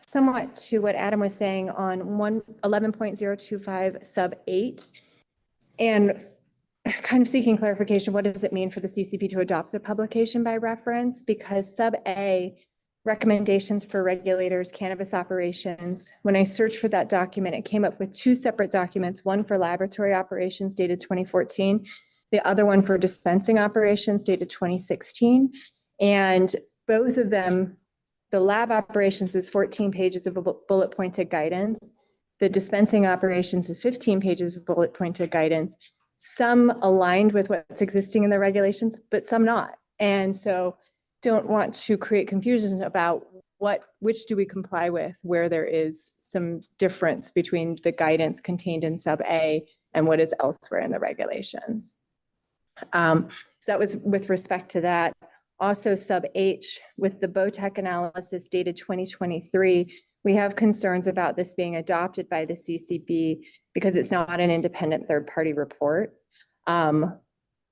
somewhat to what Adam was saying on 11.025 sub 8. And kind of seeking clarification, what does it mean for the CCB to adopt a publication by reference? Because sub A, recommendations for regulators, cannabis operations, when I searched for that document, it came up with 2 separate documents, one for laboratory operations dated 2014, the other one for dispensing operations dated 2016. And both of them, the lab operations is 14 pages of bullet pointed guidance. The dispensing operations is 15 pages of bullet pointed guidance. Some aligned with what's existing in the regulations, but some not. And so don't want to create confusion about which do we comply with, where there is some difference between the guidance contained in sub A and what is elsewhere in the regulations. So that was with respect to that. Also sub H with the BOTEC analysis dated 2023, we have concerns about this being adopted by the CCB because it's not an independent third-party report.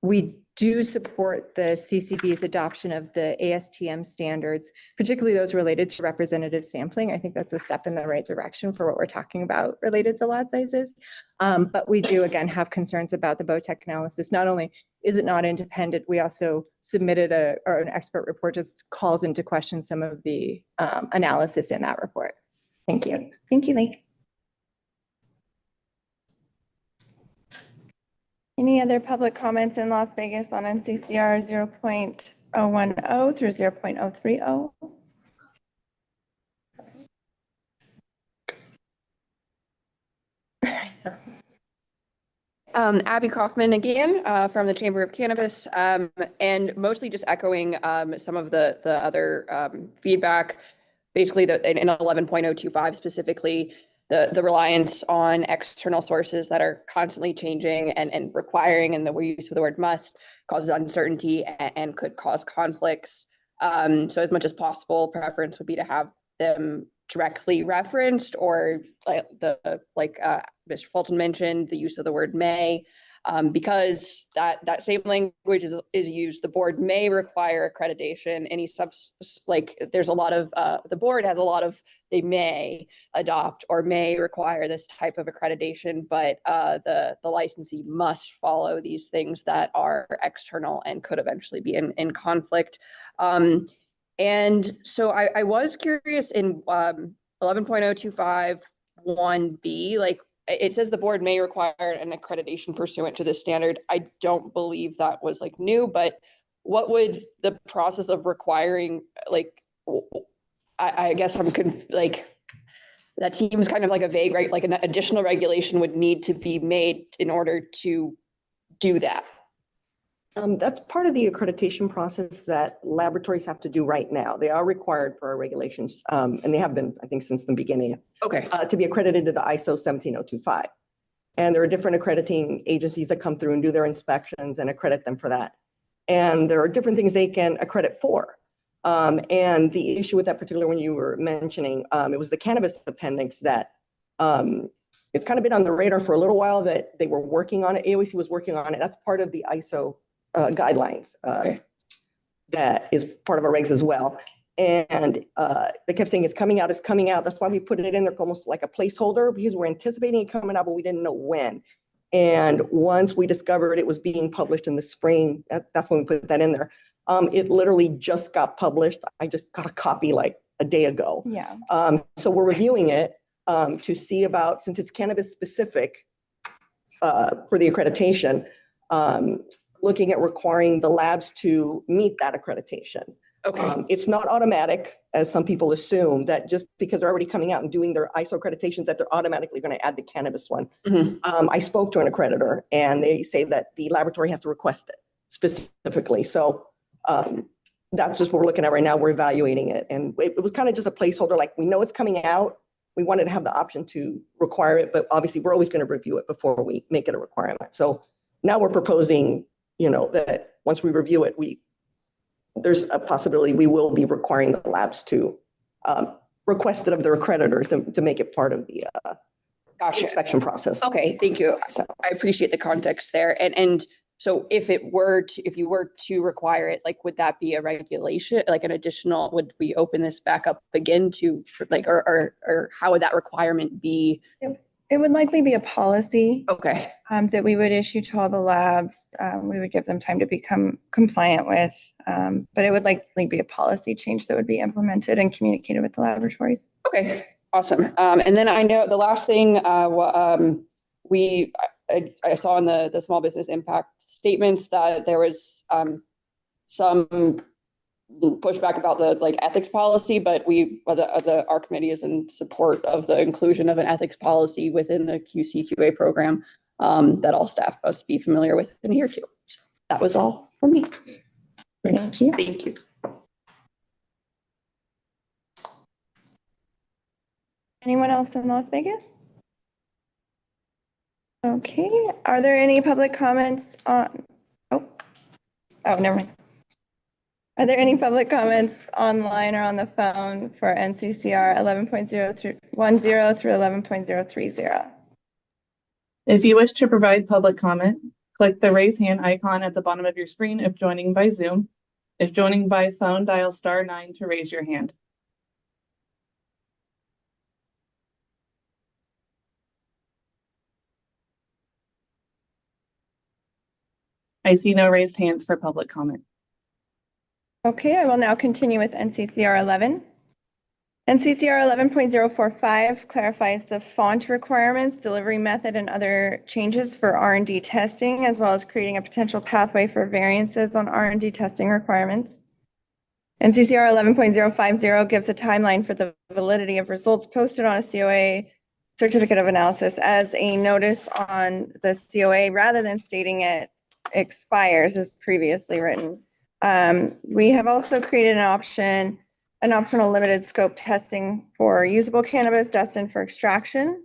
We do support the CCB's adoption of the ASTM standards, particularly those related to representative sampling. I think that's a step in the right direction for what we're talking about related to lot sizes. But we do, again, have concerns about the BOTEC analysis. Not only is it not independent, we also submitted an expert report just calls into question some of the analysis in that report. Thank you. Thank you, Lake. Any other public comments in Las Vegas on NCCR 0.010 through 0.030? Abby Kaufman again from the Chamber of Cannabis, and mostly just echoing some of the other feedback. Basically, in 11.025 specifically, the reliance on external sources that are constantly changing and requiring, and the use of the word must causes uncertainty and could cause conflicts. So as much as possible, preference would be to have them directly referenced, or like Mr. Fulton mentioned, the use of the word may, because that same language is used. The board may require accreditation. Any there's a lot of the board has a lot of they may adopt or may require this type of accreditation, but the licensee must follow these things that are external and could eventually be in conflict. And so I was curious in 11.025 1B, like it says the board may require an accreditation pursuant to this standard. I don't believe that was like new, but what would the process of requiring, like, I guess I'm like, that seems kind of like a vague, right? Like an additional regulation would need to be made in order to do that. That's part of the accreditation process that laboratories have to do right now. They are required for our regulations, and they have been, I think, since the beginning. Okay. To be accredited to the ISO 17025. And there are different accrediting agencies that come through and do their inspections and accredit them for that. And there are different things they can accredit for. And the issue with that particular one you were mentioning, it was the cannabis appendix that it's kind of been on the radar for a little while that they were working on it. AOC was working on it. That's part of the ISO guidelines that is part of our regs as well. And they kept saying it's coming out, it's coming out. That's why we put it in there almost like a placeholder because we're anticipating it coming out, but we didn't know when. And once we discovered it was being published in the spring, that's when we put that in there. It literally just got published. I just got a copy like a day ago. Yeah. So we're reviewing it to see about, since it's cannabis specific for the accreditation, looking at requiring the labs to meet that accreditation. Okay. It's not automatic, as some people assume, that just because they're already coming out and doing their ISO accreditations, that they're automatically going to add the cannabis one. Mhm. I spoke to an accreditor, and they say that the laboratory has to request it specifically. So that's just what we're looking at right now. We're evaluating it. And it was kind of just a placeholder, like we know it's coming out. We wanted to have the option to require it, but obviously we're always going to review it before we make it a requirement. So now we're proposing, that once we review it, there's a possibility we will be requiring the labs to request it of their accreditors to make it part of the Gotcha. inspection process. Okay, thank you. So I appreciate the context there. And so if you were to require it, like, would that be a regulation, like an additional, would we open this back up again to like, or how would that requirement be? It would likely be a policy Okay. that we would issue to all the labs. We would give them time to become compliant with, but it would likely be a policy change that would be implemented and communicated with the laboratories. Okay, awesome. And then I know the last thing I saw in the small business impact statements that there was some pushback about the ethics policy, but our committee is in support of the inclusion of an ethics policy within the QC/QA program that all staff must be familiar with and adhere to. So that was all for me. Thank you. Thank you. Anyone else in Las Vegas? Okay, are there any public comments on, oh, never mind. Are there any public comments online or on the phone for NCCR 11.0 through 10 through 11.030? If you wish to provide public comment, click the raise hand icon at the bottom of your screen if joining by Zoom. If joining by phone, dial *9 to raise your hand. I see no raised hands for public comment. Okay, I will now continue with NCCR 11. NCCR 11.045 clarifies the font requirements, delivery method, and other changes for R&D testing, as well as creating a potential pathway for variances on R&D testing requirements. NCCR 11.050 gives a timeline for the validity of results posted on a COA certificate of analysis as a notice on the COA rather than stating it expires as previously written. We have also created an optional limited scope testing for usable cannabis destined for extraction.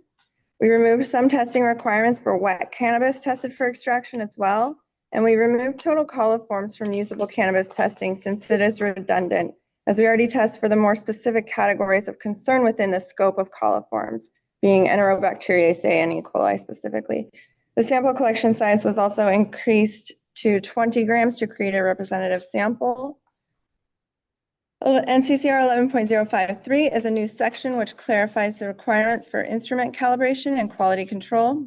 We removed some testing requirements for wet cannabis tested for extraction as well. And we removed total coliforms from usable cannabis testing since it is redundant, as we already test for the more specific categories of concern within the scope of coliforms, being Enterobacteriaceae and E. coli specifically. The sample collection size was also increased to 20 grams to create a representative sample. NCCR 11.053 is a new section which clarifies the requirements for instrument calibration and quality control.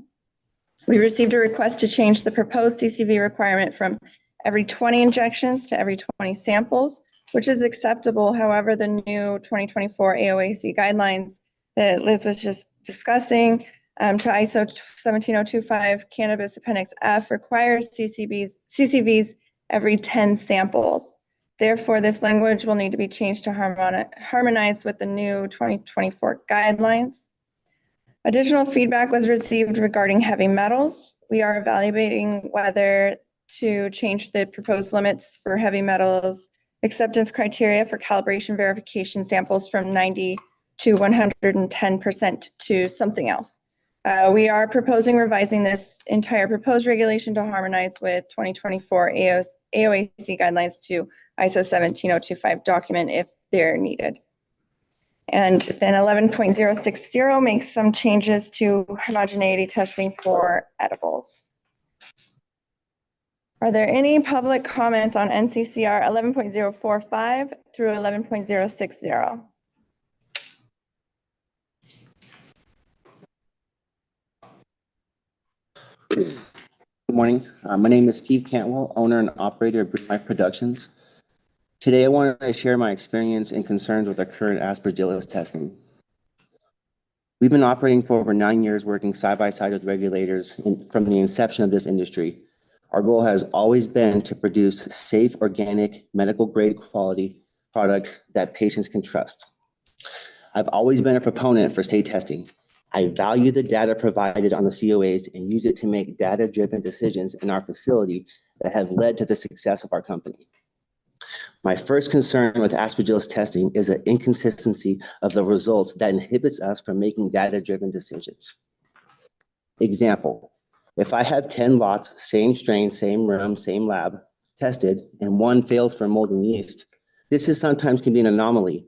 We received a request to change the proposed CCV requirement from every 20 injections to every 20 samples, which is acceptable. However, the new 2024 AOAC guidelines that Liz was just discussing to ISO 17025 Cannabis Appendix F requires CCVs every 10 samples. Therefore, this language will need to be changed to harmonize with the new 2024 guidelines. Additional feedback was received regarding heavy metals. We are evaluating whether to change the proposed limits for heavy metals acceptance criteria for calibration verification samples from 90 to 110% to something else. We are proposing revising this entire proposed regulation to harmonize with 2024 AOAC guidelines to ISO 17025 document if they're needed. And then 11.060 makes some changes to homogeneity testing for edibles. Are there any public comments on NCCR 11.045 through 11.060? Good morning. My name is Steve Cantwell, owner and operator of Brew Life Productions. Today, I wanted to share my experience and concerns with our current aspergillus testing. We've been operating for over 9 years, working side by side with regulators from the inception of this industry. Our goal has always been to produce safe, organic, medical grade quality product that patients can trust. I've always been a proponent for state testing. I value the data provided on the COAs and use it to make data-driven decisions in our facility that have led to the success of our company. My first concern with aspergillus testing is the inconsistency of the results that inhibits us from making data-driven decisions. Example, if I have 10 lots, same strain, same room, same lab, tested, and one fails for mold and yeast, this is sometimes can be an anomaly.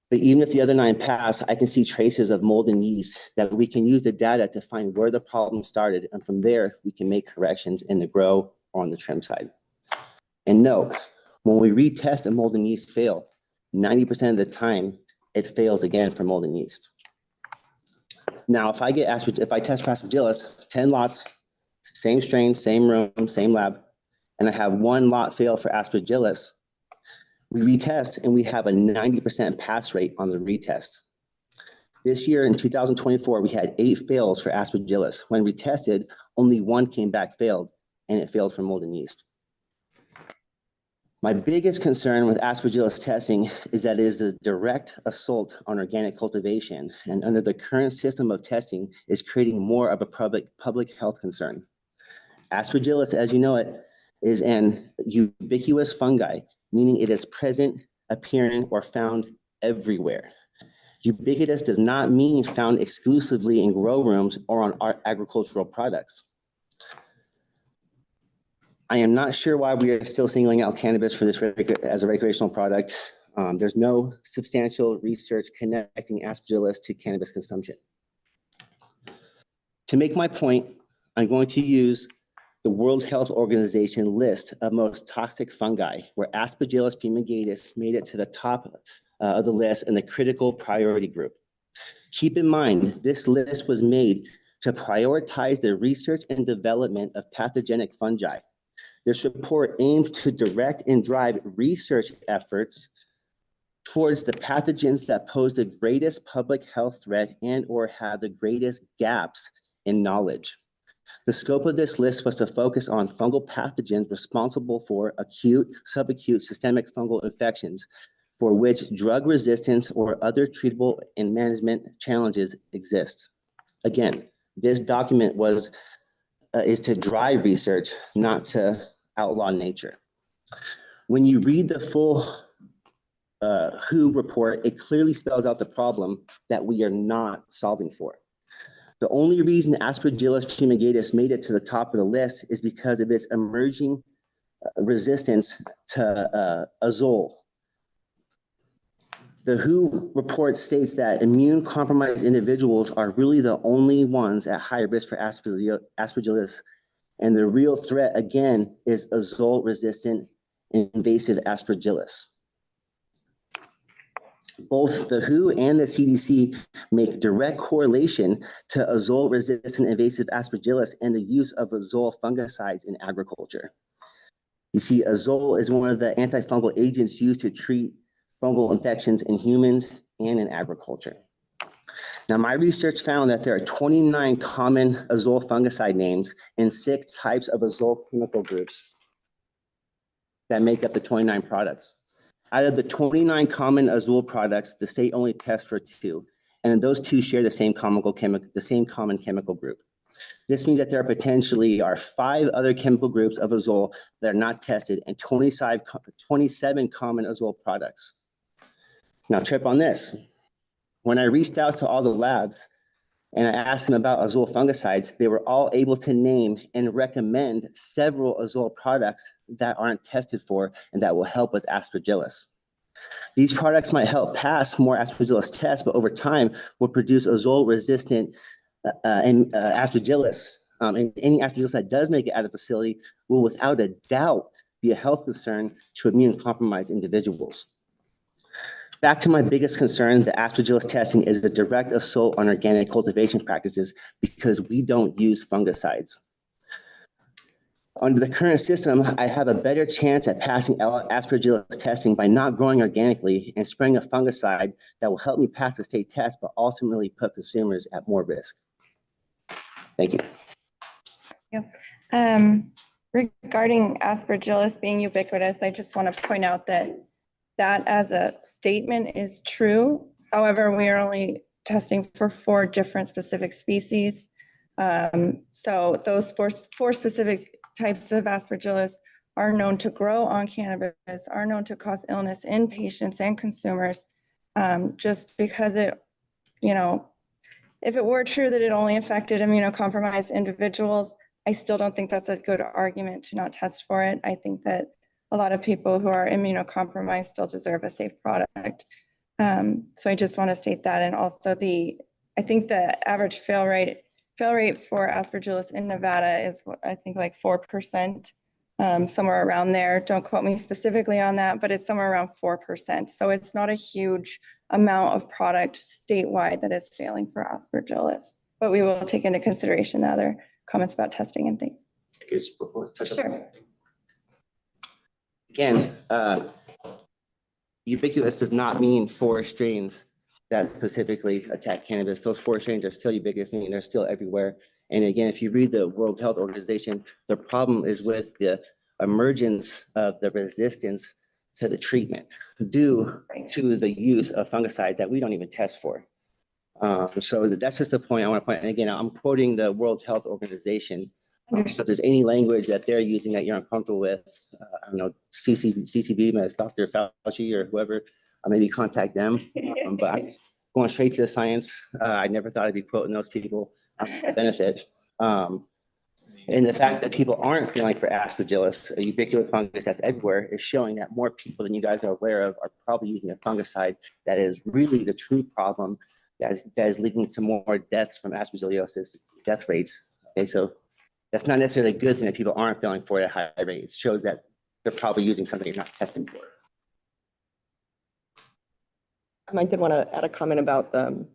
But even if the other 9 pass, I can see traces of mold and yeast that we can use the data to find where the problem started. And from there, we can make corrections in the grow or on the trim side. And note, when we retest a mold and yeast fail, 90% of the time, it fails again for mold and yeast. Now, if I test for aspergillus, 10 lots, same strain, same room, same lab, and I have 1 lot fail for aspergillus, we retest and we have a 90% pass rate on the retest. This year in 2024, we had 8 fails for aspergillus. When retested, only 1 came back failed, and it failed for mold and yeast. My biggest concern with aspergillus testing is that it is a direct assault on organic cultivation, and under the current system of testing is creating more of a public health concern. Aspergillus, as you know it, is an ubiquitous fungi, meaning it is present, appearing, or found everywhere. Ubiquitous does not mean found exclusively in grow rooms or on our agricultural products. I am not sure why we are still singling out cannabis for this as a recreational product. There's no substantial research connecting aspergillus to cannabis consumption. To make my point, I'm going to use the World Health Organization list of most toxic fungi, where Aspergillus fumigatus made it to the top of the list in the critical priority group. Keep in mind, this list was made to prioritize the research and development of pathogenic fungi. This report aims to direct and drive research efforts towards the pathogens that pose the greatest public health threat and or have the greatest gaps in knowledge. The scope of this list was to focus on fungal pathogens responsible for acute, subacute, systemic fungal infections for which drug resistance or other treatable and management challenges exist. Again, this document is to drive research, not to outlaw nature. When you read the full WHO report, it clearly spells out the problem that we are not solving for. The only reason Aspergillus fumigatus made it to the top of the list is because of its emerging resistance to azole. The WHO report states that immune-compromised individuals are really the only ones at high risk for Aspergillus, and the real threat, again, is azole-resistant invasive Aspergillus. Both the WHO and the CDC make direct correlation to azole-resistant invasive Aspergillus and the use of azole fungicides in agriculture. You see, azole is one of the antifungal agents used to treat fungal infections in humans and in agriculture. Now, my research found that there are 29 common azole fungicide names and 6 types of azole chemical groups that make up the 29 products. Out of the 29 common azole products, the state only tests for 2, and those 2 share the same common chemical group. This means that there potentially are 5 other chemical groups of azole that are not tested and 27 common azole products. Now, trip on this. When I reached out to all the labs and I asked them about azole fungicides, they were all able to name and recommend several azole products that aren't tested for and that will help with Aspergillus. These products might help pass more Aspergillus tests, but over time will produce azole-resistant Aspergillus. And any Aspergillus that does make it out of the facility will without a doubt be a health concern to immune-compromised individuals. Back to my biggest concern, the Aspergillus testing is a direct assault on organic cultivation practices because we don't use fungicides. Under the current system, I have a better chance at passing Aspergillus testing by not growing organically and spraying a fungicide that will help me pass the state test, but ultimately put consumers at more risk. Thank you. Regarding Aspergillus being ubiquitous, I just want to point out that as a statement is true. However, we are only testing for 4 different specific species. So those four specific types of Aspergillus are known to grow on cannabis, are known to cause illness in patients and consumers. Just because it, if it were true that it only affected immunocompromised individuals, I still don't think that's a good argument to not test for it. I think that a lot of people who are immunocompromised still deserve a safe product. So I just want to state that. And also I think the average fail rate for Aspergillus in Nevada is I think like 4%, somewhere around there. Don't quote me specifically on that, but it's somewhere around 4%. So it's not a huge amount of product statewide that is failing for Aspergillus, but we will take into consideration the other comments about testing and things. Sure. Again, ubiquitous does not mean 4 strains that specifically attack cannabis. Those 4 strains are still ubiquitous, meaning they're still everywhere. And again, if you read the World Health Organization, the problem is with the emergence of the resistance to the treatment due to the use of fungicides that we don't even test for. So that's just the point I want to point. And again, I'm quoting the World Health Organization. So if there's any language that they're using that you're uncomfortable with, I don't know, CCB, Dr. Fauci or whoever, maybe contact them. But I'm just going straight to the science. I never thought I'd be quoting those people benefit. And the fact that people aren't feeling for Aspergillus, a ubiquitous fungus that's everywhere, is showing that more people than you guys are aware of are probably using a fungicide that is really the true problem that is leading to more deaths from aspergillosis, death rates. Okay, so that's not necessarily a good thing that people aren't feeling for it at high rates. It shows that they're probably using something you're not testing for. I did want to add a comment about the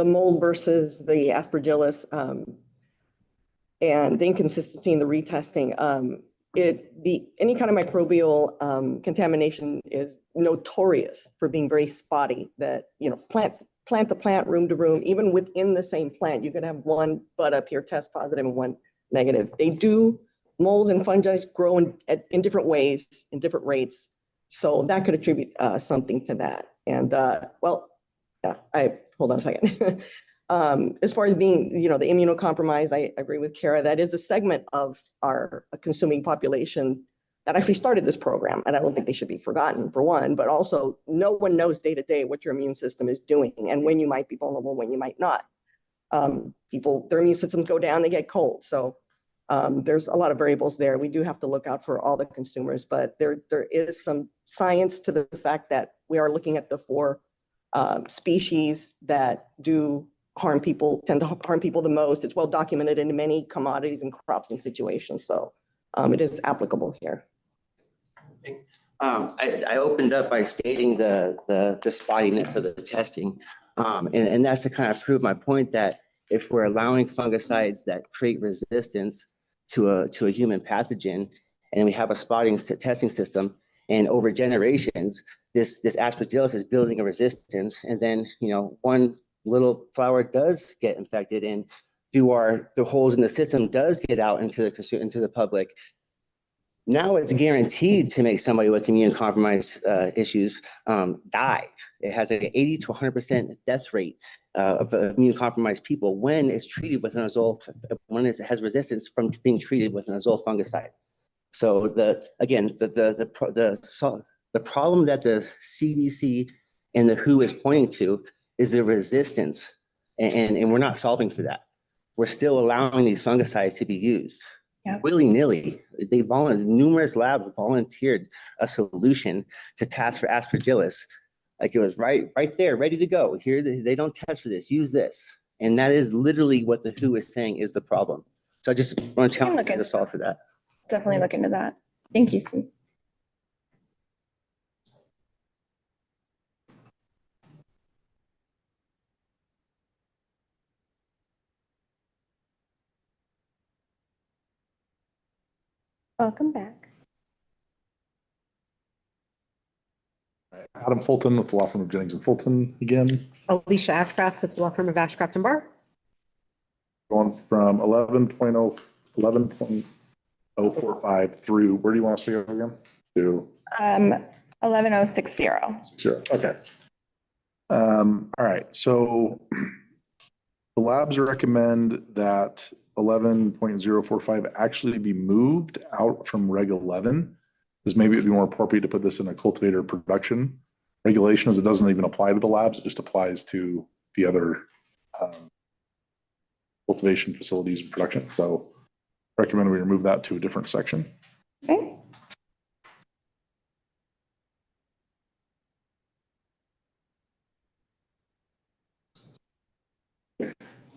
mold versus the Aspergillus and the inconsistency in the retesting. Any kind of microbial contamination is notorious for being very spotty. That plant to plant, room to room, even within the same plant, you could have one bud up here test positive and one negative. They do, molds and fungi grow in different ways, in different rates. So that could attribute something to that. And hold on a second. As far as being, the immunocompromised, I agree with Kara. That is a segment of our consuming population that actually started this program. And I don't think they should be forgotten, for one, but also no one knows day to day what your immune system is doing and when you might be vulnerable, when you might not. Their immune systems go down, they get cold. So there's a lot of variables there. We do have to look out for all the consumers, but there is some science to the fact that we are looking at the 4 species that do tend to harm people the most. It's well documented in many commodities and crops and situations. So it is applicable here. I opened up by stating the spottiness of the testing. And that's to kind of prove my point that if we're allowing fungicides that create resistance to a human pathogen, and we have a spotting testing system, and over generations, this Aspergillus is building a resistance, and then one little flower does get infected, and through the holes in the system does get out into the public. Now it's guaranteed to make somebody with immune compromised issues die. It has an 80 to 100% death rate of immune compromised people when it's treated with an when it has resistance from being treated with an azole fungicide. So the problem that the CDC and the WHO is pointing to is the resistance, and we're not solving for that. We're still allowing these fungicides to be used. Yeah. Willy-nilly. Numerous labs volunteered a solution to pass for Aspergillus. Like it was right there, ready to go. Here, they don't test for this, use this. And that is literally what the WHO is saying is the problem. So I just want to challenge you to solve for that. definitely look into that. Thank you, Sue. Welcome back. Adam Fulton with the law firm of Jennings and Fulton again, Alicia Ashcraft with the law firm of Ashcraft and Barr. going from 11.045 through, where do you want us to go again? To 11060. zero, okay. All right, so the labs recommend that 11.045 actually be moved out from Reg 11, because maybe it'd be more appropriate to put this in a cultivator production regulation, as it doesn't even apply to the labs, it just applies to the other cultivation facilities and production. So recommend we remove that to a different section. Okay.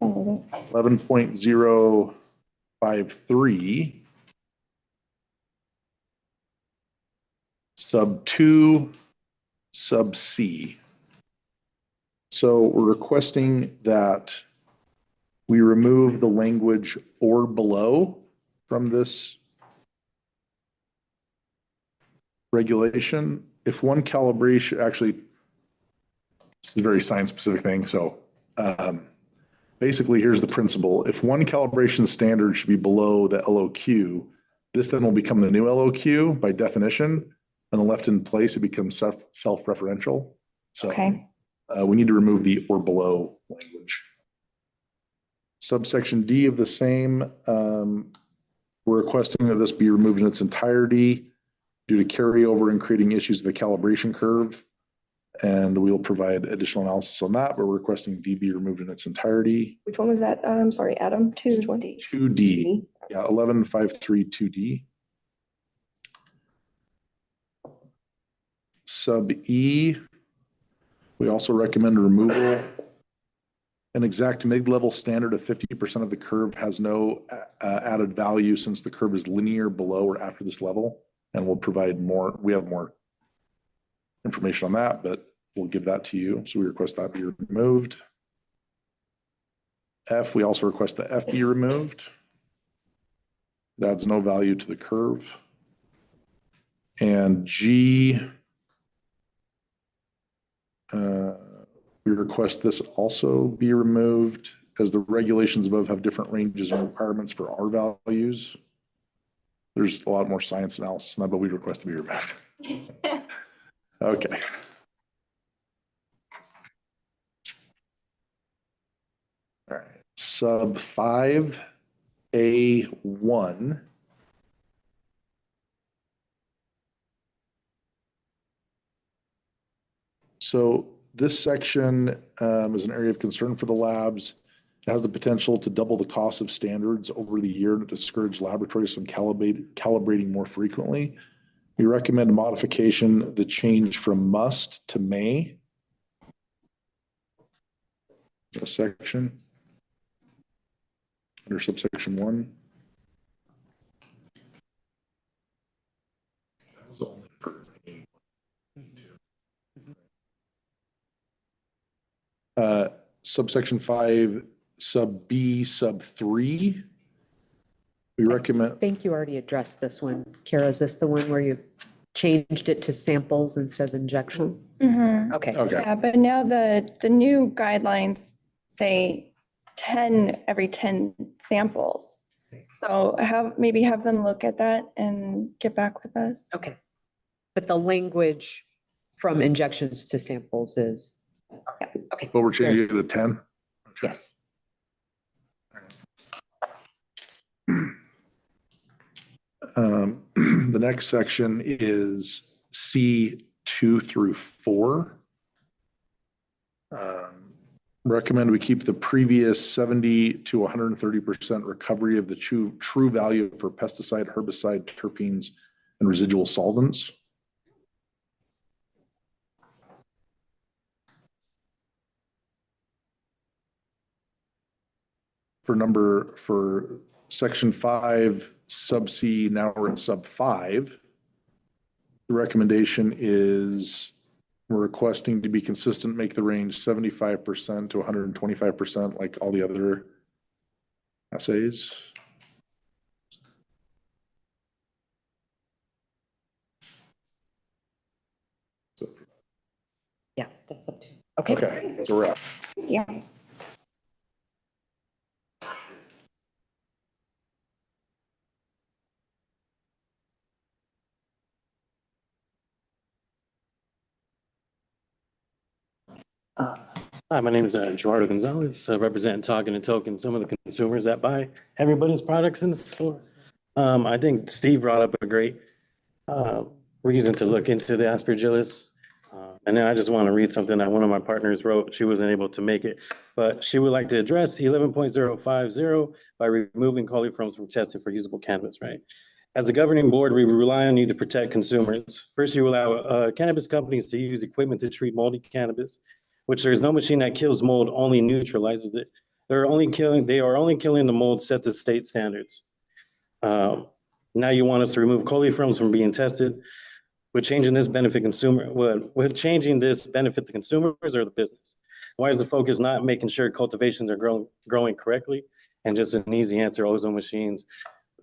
Oh, 11.053 sub 2 sub C. So we're requesting that we remove the language or below from this regulation. If one calibration, actually, it's a very science specific thing. So basically here's the principle. If one calibration standard should be below the LOQ, this then will become the new LOQ by definition, and then left in place, it becomes self-referential. So okay. We need to remove the or below language. Subsection D of the same, we're requesting that this be removed in its entirety due to carryover and creating issues with the calibration curve. And we'll provide additional analysis on that, but we're requesting D be removed in its entirety. Which one was that? I'm sorry, Adam, 220. 2D, yeah, 11.532D. Sub E, we also recommend removal. An exact mid-level standard of 50% of the curve has no added value since the curve is linear below or after this level. And we'll provide more, we have more information on that, but we'll give that to you. So we request that be removed. F, we also request that F be removed. It adds no value to the curve. And G, we request this also be removed, as the regulations above have different ranges and requirements for R values. There's a lot more science analysis on that, but we request to be removed. Okay. All right, sub 5A1. So this section is an area of concern for the labs. It has the potential to double the cost of standards over the year to discourage laboratories from calibrating more frequently. We recommend modification, the change from must to may. A section under subsection 1. That was only for subsection 5 sub B sub 3. We recommend. I think you already addressed this one. Kara, is this the one where you changed it to samples instead of injection? Mhm. Okay. Okay. Yeah, but now the new guidelines say 10 every 10 samples. So maybe have them look at that and get back with us. Okay. But the language from injections to samples is, okay. But we're changing it to 10. Okay. Yes. The next section is C2 through 4. Recommend we keep the previous 70 to 130% recovery of the true value for pesticide, herbicide, terpenes, and residual solvents. For section 5, sub C, now we're at sub 5. The recommendation is we're requesting to be consistent, make the range 75% to 125% like all the other assays. Yeah, that's up to. Okay, so we're at. Yeah. Hi, my name is Gerardo Gonzalez, representing Talking and Token, some of the consumers that buy everybody's products in the store. I think Steve brought up a great reason to look into the aspergillus. And then I just want to read something that one of my partners wrote. She wasn't able to make it, but she would like to address 11.050 by removing coliforms from testing for usable cannabis, right? As a governing board, we rely on you to protect consumers. First, you allow cannabis companies to use equipment to treat moldy cannabis, which there is no machine that kills mold, only neutralizes it. They are only killing the mold set to state standards. Now you want us to remove coliforms from being tested. Would changing this benefit changing this benefit the consumers or the business? Why is the focus not making sure cultivations are growing correctly? And just an easy answer, ozone machines.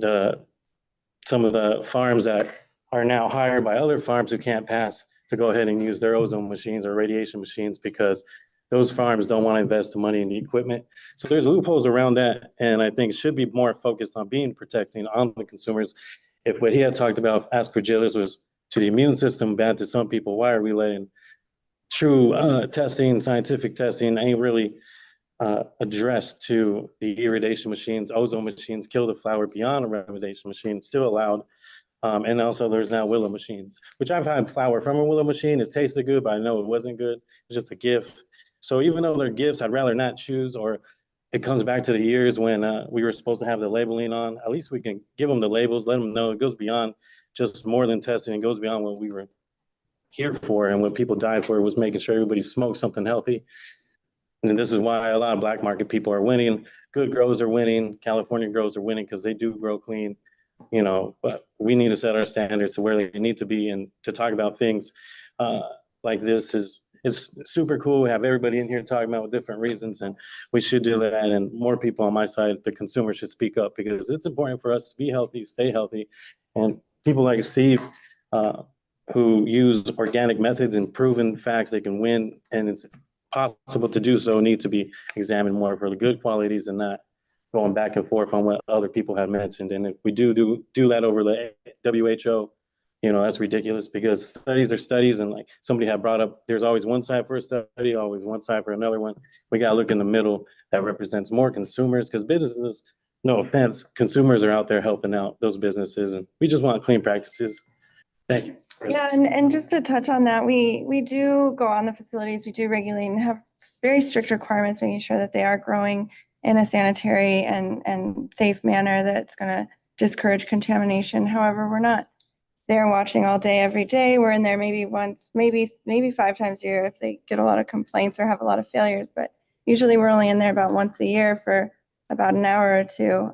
Some of the farms that are now hired by other farms who can't pass to go ahead and use their ozone machines or radiation machines because those farms don't want to invest the money in the equipment. So there's loopholes around that. And I think it should be more focused on being protecting on the consumers. If what he had talked about aspergillus was to the immune system, bad to some people, why are we letting true testing, scientific testing ain't really addressed to the irradiation machines, ozone machines, kill the flower beyond a remediation machine, still allowed. And also there's now willow machines, which I've had flour from a willow machine. It tasted good, but I know it wasn't good. It's just a gift. So even though they're gifts, I'd rather not choose, or it comes back to the years when we were supposed to have the labeling on. At least we can give them the labels, let them know it goes beyond just more than testing. It goes beyond what we were here for and what people died for was making sure everybody smoked something healthy. And this is why a lot of black market people are winning. Good grows are winning. California grows are winning because they do grow clean, but we need to set our standards to where they need to be. And to talk about things like this is super cool. We have everybody in here talking about different reasons, and we should do that. And more people on my side, the consumer should speak up because it's important for us to be healthy, stay healthy. And people like Steve, who use organic methods and proven facts they can win, and it's possible to do so, need to be examined more for the good qualities and not going back and forth on what other people have mentioned. And if we do that over the WHO, that's ridiculous because studies are studies. And like somebody had brought up, there's always one side for a study, always one side for another one. We got to look in the middle that represents more consumers because businesses, no offense, consumers are out there helping out those businesses. And we just want clean practices. Thank you. Yeah, and just to touch on that, we do go on the facilities, we do regulate and have very strict requirements, making sure that they are growing in a sanitary and safe manner that's going to discourage contamination. However, we're not there watching all day, every day. We're in there maybe once, maybe 5 times a year if they get a lot of complaints or have a lot of failures. But usually we're only in there about once a year for about an hour or two.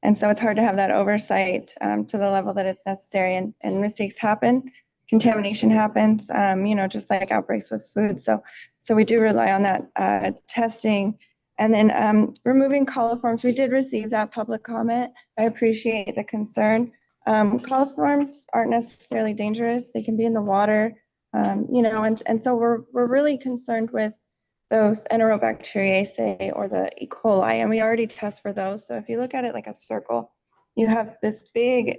And so it's hard to have that oversight to the level that it's necessary. And mistakes happen, contamination happens, just like outbreaks with food. So we do rely on that testing. And then removing coliforms, we did receive that public comment. I appreciate the concern. Coliforms aren't necessarily dangerous. They can be in the water, and so we're really concerned with those Enterobacteriaceae or the E. coli, and we already test for those. So if you look at it like a circle, you have this big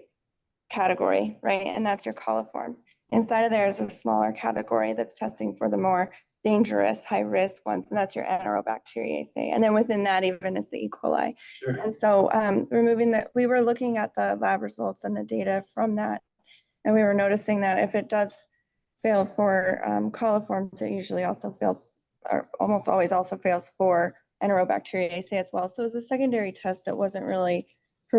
category, right? And that's your coliforms. Inside of there is a smaller category that's testing for the more dangerous, high-risk ones, and that's your Enterobacteriaceae. And then within that even is the E. coli. Sure. And so removing that, we were looking at the lab results and the data from that, and we were noticing that if it does fail for coliforms, it usually also fails, or almost always also fails for Enterobacteriaceae as well. So it was a secondary test that wasn't really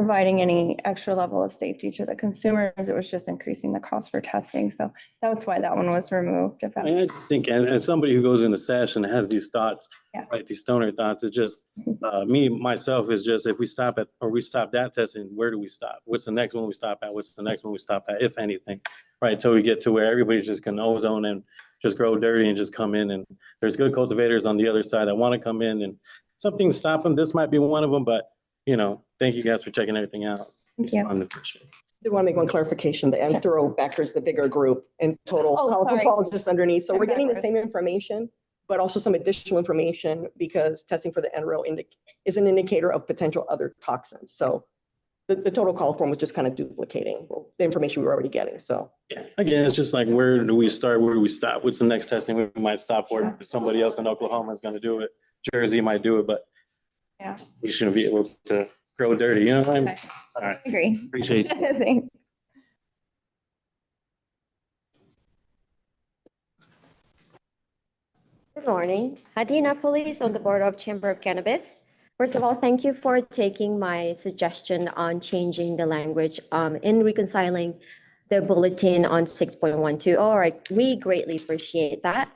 providing any extra level of safety to the consumers. It was just increasing the cost for testing. So that's why that one was removed. If that- I just think, as somebody who goes into SASH and has these thoughts, Yeah. right, these stoner thoughts, it's just, myself is just, if we stop at, or we stop that testing, where do we stop? What's the next one we stop at? What's the next one we stop at, if anything? Right, until we get to where everybody's just gonna ozone and just grow dirty and just come in. And there's good cultivators on the other side that want to come in and something stop them. This might be one of them, but thank you guys for checking everything out. Thank you. Responding. I want to make one clarification. The Enterobacter is the bigger group in total. Oh, sorry. Alcohol is just underneath. So I'm we're getting the backwards. same information, but also some additional information because testing for the Entero is an indicator of potential other toxins. So the total call form was just kind of duplicating the information we were already getting. So Yeah, again, it's just like, where do we start? Where do we stop? What's the next testing we might stop for? Somebody else in Oklahoma is gonna do it. Jersey might do it, but Yeah. we shouldn't be able to grow dirty, you know what I mean? Okay. All right, I agree. appreciate you. Thanks. Good morning. Hadina Feliz on the Board of Chamber of Cannabis. First of all, thank you for taking my suggestion on changing the language in reconciling the bulletin on 6.12. All right, we greatly appreciate that.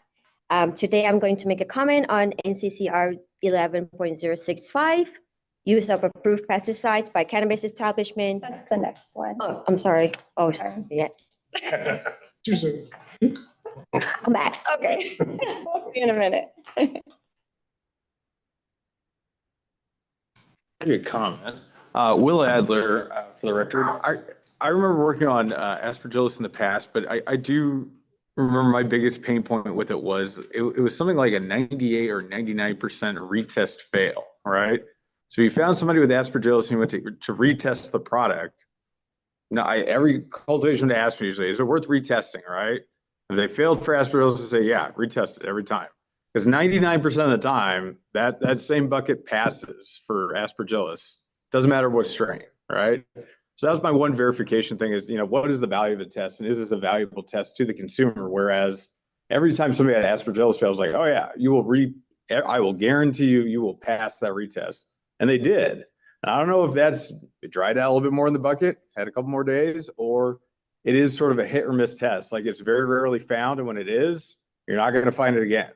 Today, I'm going to make a comment on NCCR 11.065, use of approved pesticides by cannabis establishment. That's the next one. Oh, I'm sorry. Oh, Sorry. yeah. Too soon. Come back. Okay. We'll see in a minute. Good comment. Will Adler, for the record. I remember working on aspergillus in the past, but I do remember my biggest pain point with it was it was something like a 98 or 99% retest fail, right? So you found somebody with aspergillus and you went to retest the product. Now, every cultivation would ask me usually, is it worth retesting, right? If they failed for aspergillus, to say, yeah, retest it every time. Because 99% of the time, that same bucket passes for aspergillus. Doesn't matter what strain, right? So that was my one verification thing is, what is the value of the test? And is this a valuable test to the consumer? Whereas every time somebody had aspergillus fail, I was like, oh yeah, I will guarantee you will pass that retest. And they did. And I don't know if it dried out a little bit more in the bucket, had a couple more days, or it is sort of a hit or miss test. Like it's very rarely found. And when it is, you're not going to find it again.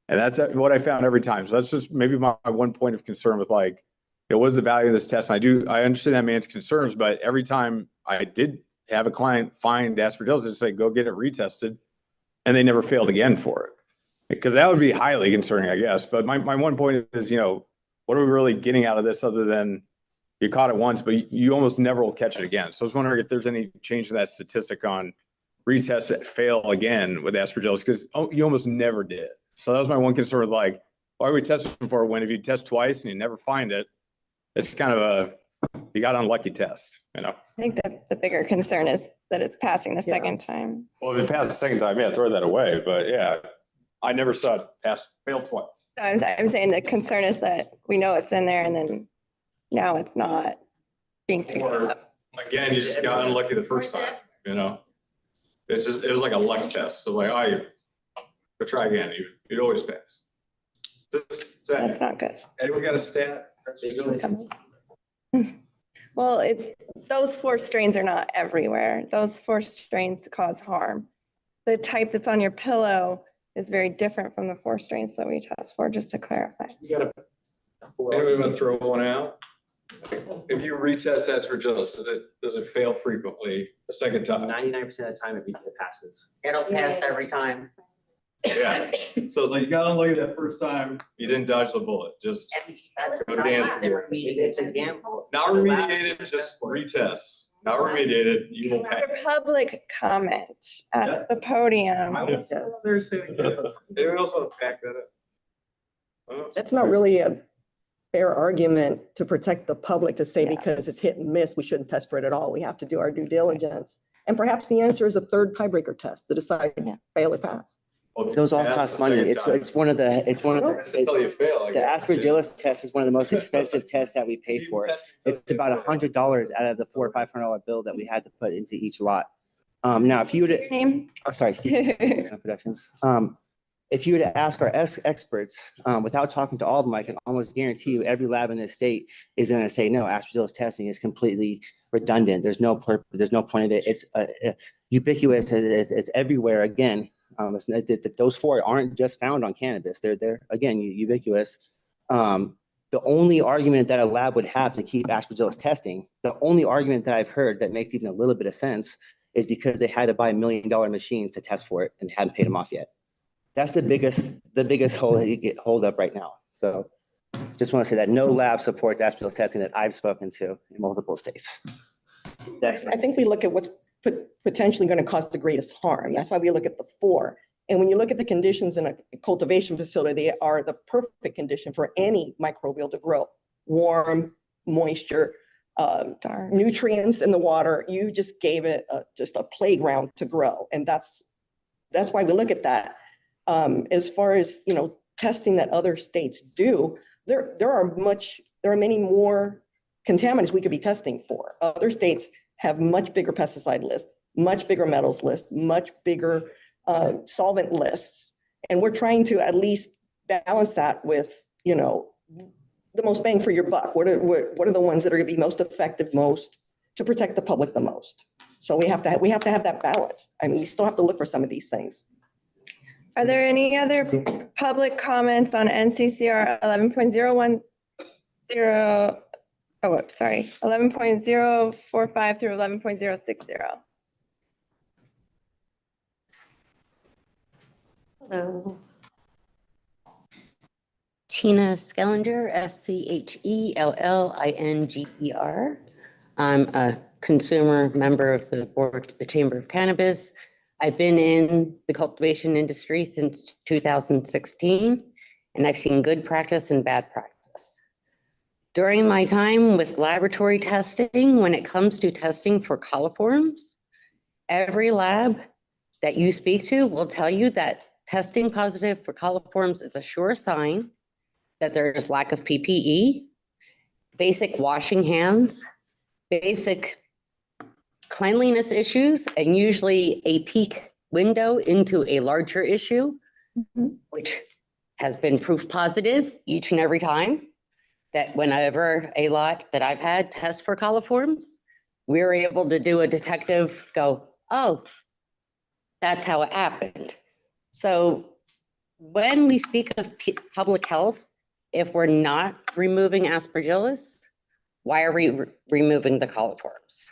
And that's what I found every time. So that's just maybe my one point of concern with what is the value of this test? And I understand that man's concerns, but every time I did have a client find aspergillus and say, go get it retested, and they never failed again for it. Because that would be highly concerning, I guess. But my one point is, what are we really getting out of this other than you caught it once, but you almost never will catch it again. So I was wondering if there's any change in that statistic on retests that fail again with aspergillus, because you almost never did. So that was my one concern with why are we testing for it when if you test twice and you never find it, it's kind of you got an unlucky test, I think the bigger concern is that it's passing the second time. Well, if it passed the second time, yeah, throw that away. But yeah, I never saw it fail twice. I'm saying the concern is that we know it's in there and then now it's not being picked up. Again, you just got unlucky the first time, it was like a luck test. So but try again. You'd always pass. That's not good. Anyone got a stat? Well, those 4 strains are not everywhere. Those 4 strains cause harm. The type that's on your pillow is very different from the 4 strains that we test for, just to clarify. Anybody want to throw one out? If you retest aspergillus, does it fail frequently the second time? 99% of the time it passes. It'll pass every time. Yeah. So it's like you got unlucky that first time, you didn't dodge the bullet. Just go dance. It's a gamble. not remediated, just retest. Not remediated, you will pass. For public comment at the podium. Anyone else want to back that up? that's not really a fair argument to protect the public to say because it's hit and miss, we shouldn't test for it at all. We have to do our due diligence. And perhaps the answer is a third tiebreaker test to decide fail or pass. Those all cost money. It's one of the Until you fail. the aspergillus test is one of the most expensive tests that we pay for. It's about $100 out of the $400 or $500 bill that we had to put into each lot. Now, if you were Your name? sorry, Steve Productions. if you were to ask our experts, without talking to all of them, I can almost guarantee you every lab in this state is going to say, no, aspergillus testing is completely redundant. There's no point of it. It's ubiquitous. It's everywhere. Again, those four aren't just found on cannabis. They're again, ubiquitous. The only argument that a lab would have to keep aspergillus testing, the only argument that I've heard that makes even a little bit of sense is because they had to buy $1 million machines to test for it and hadn't paid them off yet. That's the biggest hold up right now. So just want to say that no lab supports aspergillus testing that I've spoken to in multiple states. I think we look at what's potentially going to cause the greatest harm. That's why we look at the four. And when you look at the conditions in a cultivation facility, they are the perfect condition for any microbial to grow. Warm, moisture, nutrients in the water. You just gave it just a playground to grow. And that's why we look at that. As far as, testing that other states do, there are many more contaminants we could be testing for. Other states have much bigger pesticide lists, much bigger metals lists, much bigger solvent lists. And we're trying to at least balance that with, the most bang for your buck. What are the ones that are going to be most effective, most to protect the public the most? So we have to have that balance. I mean, we still have to look for some of these things. Are there any other public comments on NCCR 11.010? 11.045 through 11.060? Hello. Tina Skellinger, SCHELLINGER. I'm a consumer member of the board of the Chamber of Cannabis. I've been in the cultivation industry since 2016, and I've seen good practice and bad practice. During my time with laboratory testing, when it comes to testing for coliforms, every lab that you speak to will tell you that testing positive for coliforms is a sure sign that there is lack of PPE, basic washing hands, basic cleanliness issues, and usually a peak window into a larger issue, which has been proof positive each and every time that whenever a lot that I've had test for coliforms, we were able to do a detective go, oh, that's how it happened. So when we speak of public health, if we're not removing aspergillus, why are we removing the coliforms?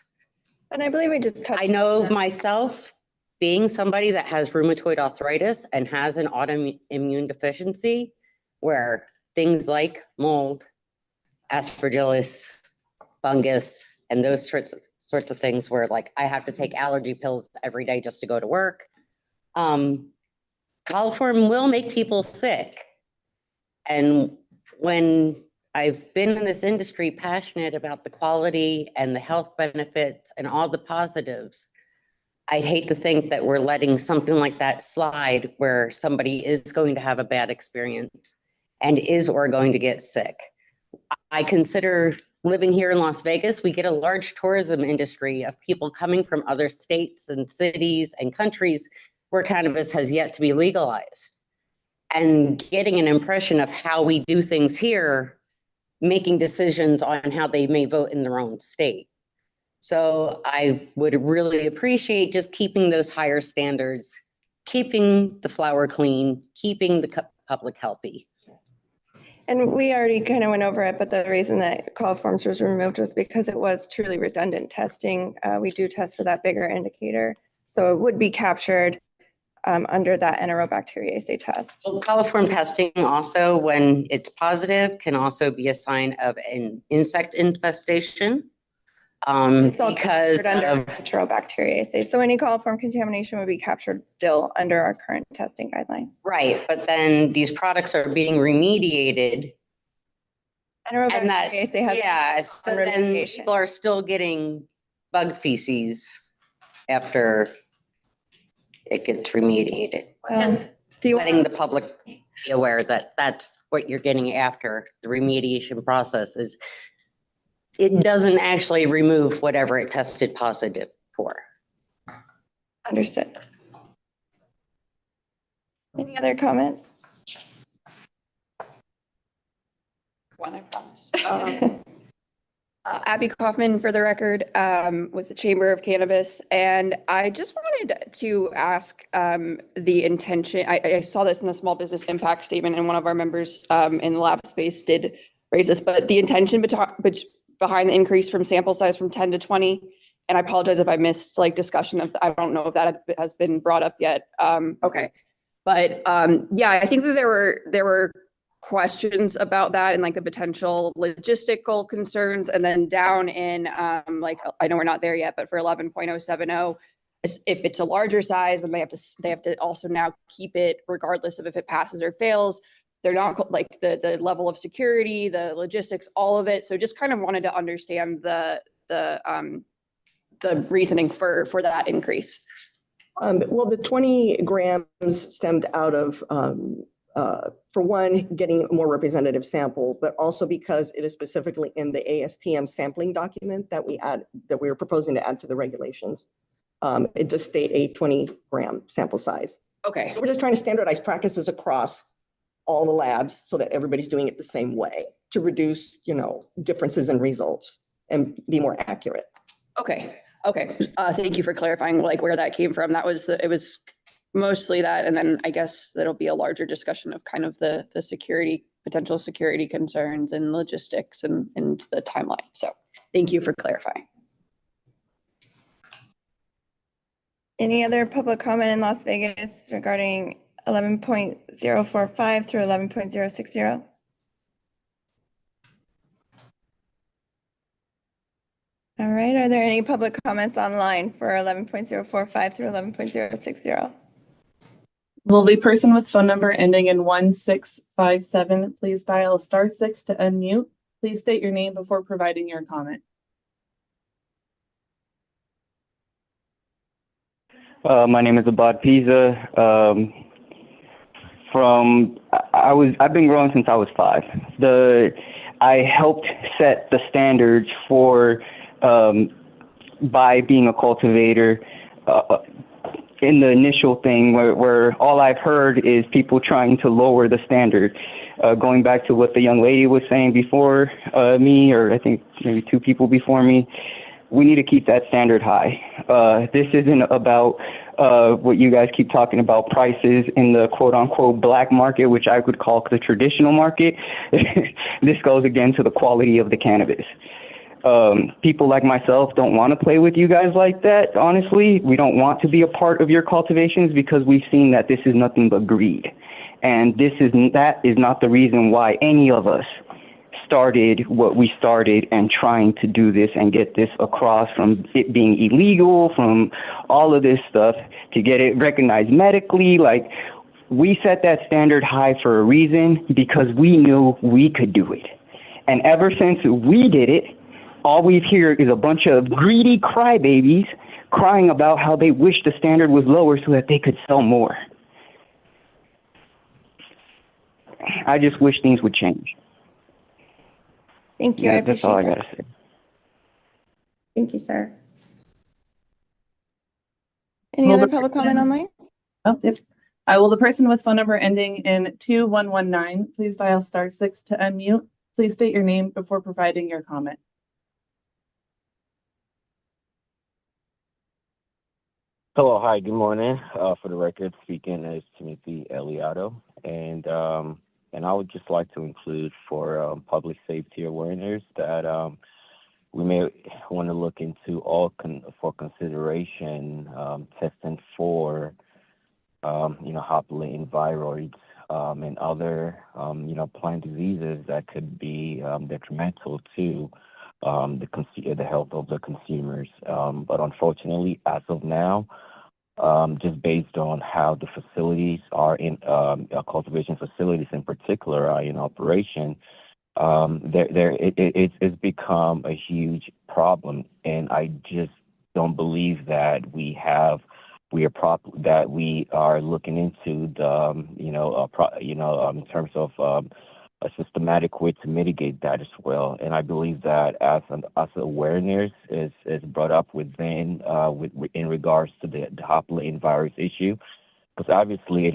And I believe we just touched. I know myself, being somebody that has rheumatoid arthritis and has an autoimmune deficiency, where things like mold, aspergillus, fungus, and those sorts of things where like I have to take allergy pills every day just to go to work. Coliform will make people sick. And when I've been in this industry passionate about the quality and the health benefits and all the positives, I'd hate to think that we're letting something like that slide where somebody is going to have a bad experience and is or going to get sick. I consider living here in Las Vegas, we get a large tourism industry of people coming from other states and cities and countries where cannabis has yet to be legalized, and getting an impression of how we do things here, making decisions on how they may vote in their own state. So I would really appreciate just keeping those higher standards, keeping the flower clean, keeping the public healthy. And we already kind of went over it, but the reason that coliforms was removed was because it was truly redundant testing. We do test for that bigger indicator. So it would be captured under that Enterobacteriaceae test. So coliform testing also, when it's positive, can also be a sign of an insect infestation. It's all because captured under Enterobacteriaceae. So any coliform contamination would be captured still under our current testing guidelines. Right, but then these products are being remediated. Enterobacteriaceae has so then people are still getting bug feces after it gets remediated. Just letting the public be aware that that's what you're getting after the remediation process is. It doesn't actually remove whatever it tested positive for. Understood. Any other comments? One, I promise. Abby Kaufman, for the record, with the Chamber of Cannabis. And I just wanted to ask the intention, I saw this in the small business impact statement, and one of our members in the lab space did raise this, but the intention behind the increase from sample size from 10 to 20, and I apologize if I missed like discussion of, I don't know if that has been brought up yet. Okay. But yeah, I think that there were questions about that and like the potential logistical concerns, and then down in like, I know we're not there yet, but for 11.070, if it's a larger size, then they have to also now keep it regardless of if it passes or fails. They're not like the level of security, the logistics, all of it. So just kind of wanted to understand the reasoning for that increase. Well, the 20 grams stemmed out of, for one, getting a more representative sample, but also because it is specifically in the ASTM sampling document that we were proposing to add to the regulations. It does state a 20-gram sample size. Okay. So we're just trying to standardize practices across all the labs so that everybody's doing it the same way to reduce, differences in results and be more accurate. Okay. Thank you for clarifying like where that came from. It was mostly that. And then I guess that'll be a larger discussion of kind of the potential security concerns and logistics and the timeline. So thank you for clarifying. Any other public comment in Las Vegas regarding 11.045 through 11.060? All right, are there any public comments online for 11.045 through 11.060? Will the person with phone number ending in 1657 please dial *6 to unmute? Please state your name before providing your comment. My name is Abad Pisa. I've been growing since I was 5. I helped set the standards for by being a cultivator in the initial thing where all I've heard is people trying to lower the standard. Going back to what the young lady was saying before me, or I think maybe 2 people before me, we need to keep that standard high. This isn't about what you guys keep talking about, prices in the quote unquote black market, which I would call the traditional market. This goes again to the quality of the cannabis. People like myself don't want to play with you guys like that, honestly. We don't want to be a part of your cultivations because we've seen that this is nothing but greed. And that is not the reason why any of us started what we started and trying to do this and get this across, from it being illegal, from all of this stuff, to get it recognized medically. Like, we set that standard high for a reason because we knew we could do it. And ever since we did it, all we've heard is a bunch of greedy crybabies crying about how they wish the standard was lower so that they could sell more. I just wish things would change. Thank you. Yeah, that's all I gotta say. Thank you, sir. Any other public comment online? Oh, yes. Will the person with phone number ending in 2119 please dial *6 to unmute? Please state your name before providing your comment. Hello, hi, good morning. For the record, speaking is Timothy Eliotto, and I would just like to include for public safety awareness that we may want to look into for consideration testing for hopline viroids and other plant diseases that could be detrimental to the health of the consumers. But unfortunately, as of now, just based on how the facilities are in cultivation facilities in particular are in operation, it's become a huge problem, and I just don't believe that we are looking into the in terms of a systematic way to mitigate that as well. And I believe that as awareness is brought up in regards to the hopline virus issue, because obviously it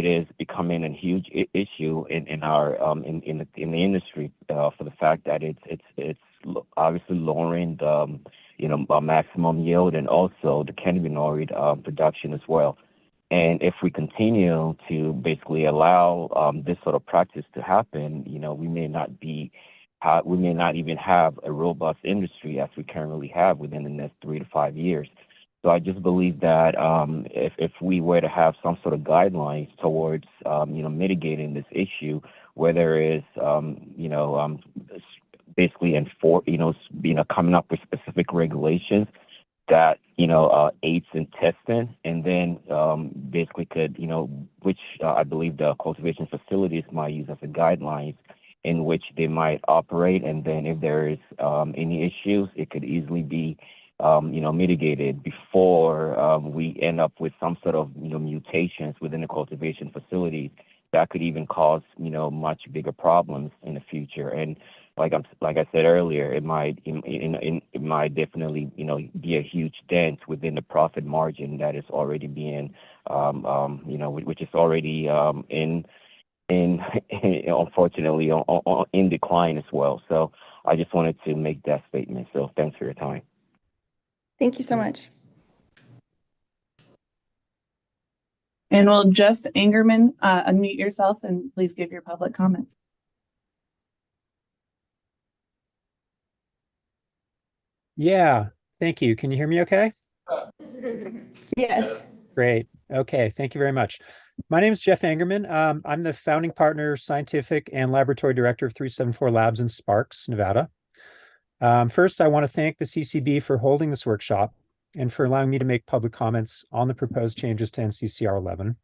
is becoming a huge issue in our in the industry for the fact that obviously lowering the maximum yield and also the cannabinoid production as well. And if we continue to basically allow this sort of practice to happen, we may not even have a robust industry as we currently have within the next 3 to 5 years. So I just believe that if we were to have some sort of guidelines towards mitigating this issue, whether it's basically coming up with specific regulations that aids in testing, and then basically could which I believe the cultivation facilities might use as a guidelines in which they might operate, and then if there is any issues, it could easily be mitigated before we end up with some sort of mutations within the cultivation facilities that could even cause much bigger problems in the future. And like I said earlier, it might definitely be a huge dent within the profit margin that is already being which is already in unfortunately in decline as well. So I just wanted to make that statement. So thanks for your time. Thank you so much. And will Jeff Angerman unmute yourself and please give your public comment. Yeah, thank you. Can you hear me okay? Yes. Great. Okay, thank you very much. My name is Jeff Angerman. I'm the founding partner, scientific and laboratory director of 374 Labs in Sparks, Nevada. First, I want to thank the CCB for holding this workshop and for allowing me to make public comments on the proposed changes to NCCR 11.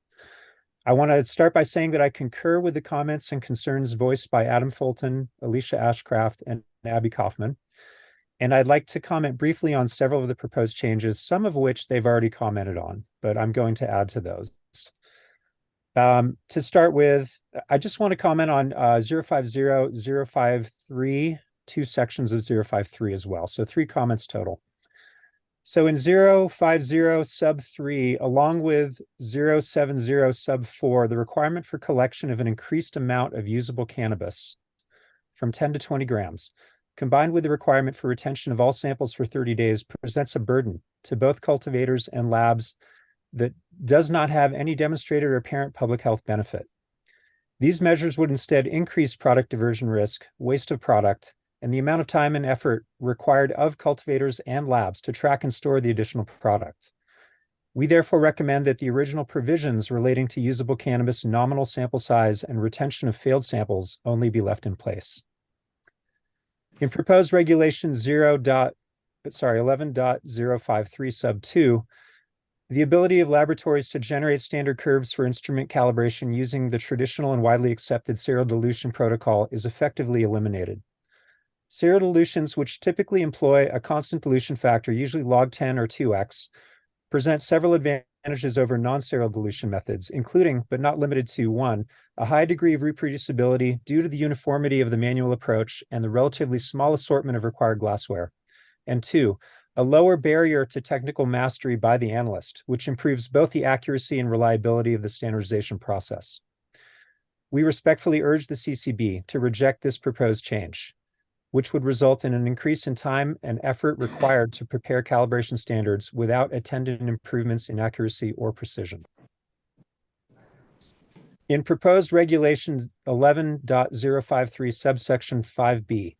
I want to start by saying that I concur with the comments and concerns voiced by Adam Fulton, Alicia Ashcraft, and Abby Kaufman. And I'd like to comment briefly on several of the proposed changes, some of which they've already commented on, but I'm going to add to those. To start with, I just want to comment on 050, 053, 2 sections of 053 as well. So 3 comments total. So in 050 sub 3, along with 070 sub 4, the requirement for collection of an increased amount of usable cannabis from 10 to 20 grams, combined with the requirement for retention of all samples for 30 days, presents a burden to both cultivators and labs that does not have any demonstrated or apparent public health benefit. These measures would instead increase product diversion risk, waste of product, and the amount of time and effort required of cultivators and labs to track and store the additional product. We therefore recommend that the original provisions relating to usable cannabis nominal sample size and retention of failed samples only be left in place. In proposed regulation 11.053 sub 2, the ability of laboratories to generate standard curves for instrument calibration using the traditional and widely accepted serial dilution protocol is effectively eliminated. Serial dilutions, which typically employ a constant dilution factor, usually log 10 or 2x, present several advantages over non-serial dilution methods, including, but not limited to, 1, a high degree of reproducibility due to the uniformity of the manual approach and the relatively small assortment of required glassware, and 2, a lower barrier to technical mastery by the analyst, which improves both the accuracy and reliability of the standardization process. We respectfully urge the CCB to reject this proposed change, which would result in an increase in time and effort required to prepare calibration standards without attendant improvements in accuracy or precision. In proposed regulation 11.053 subsection 5b,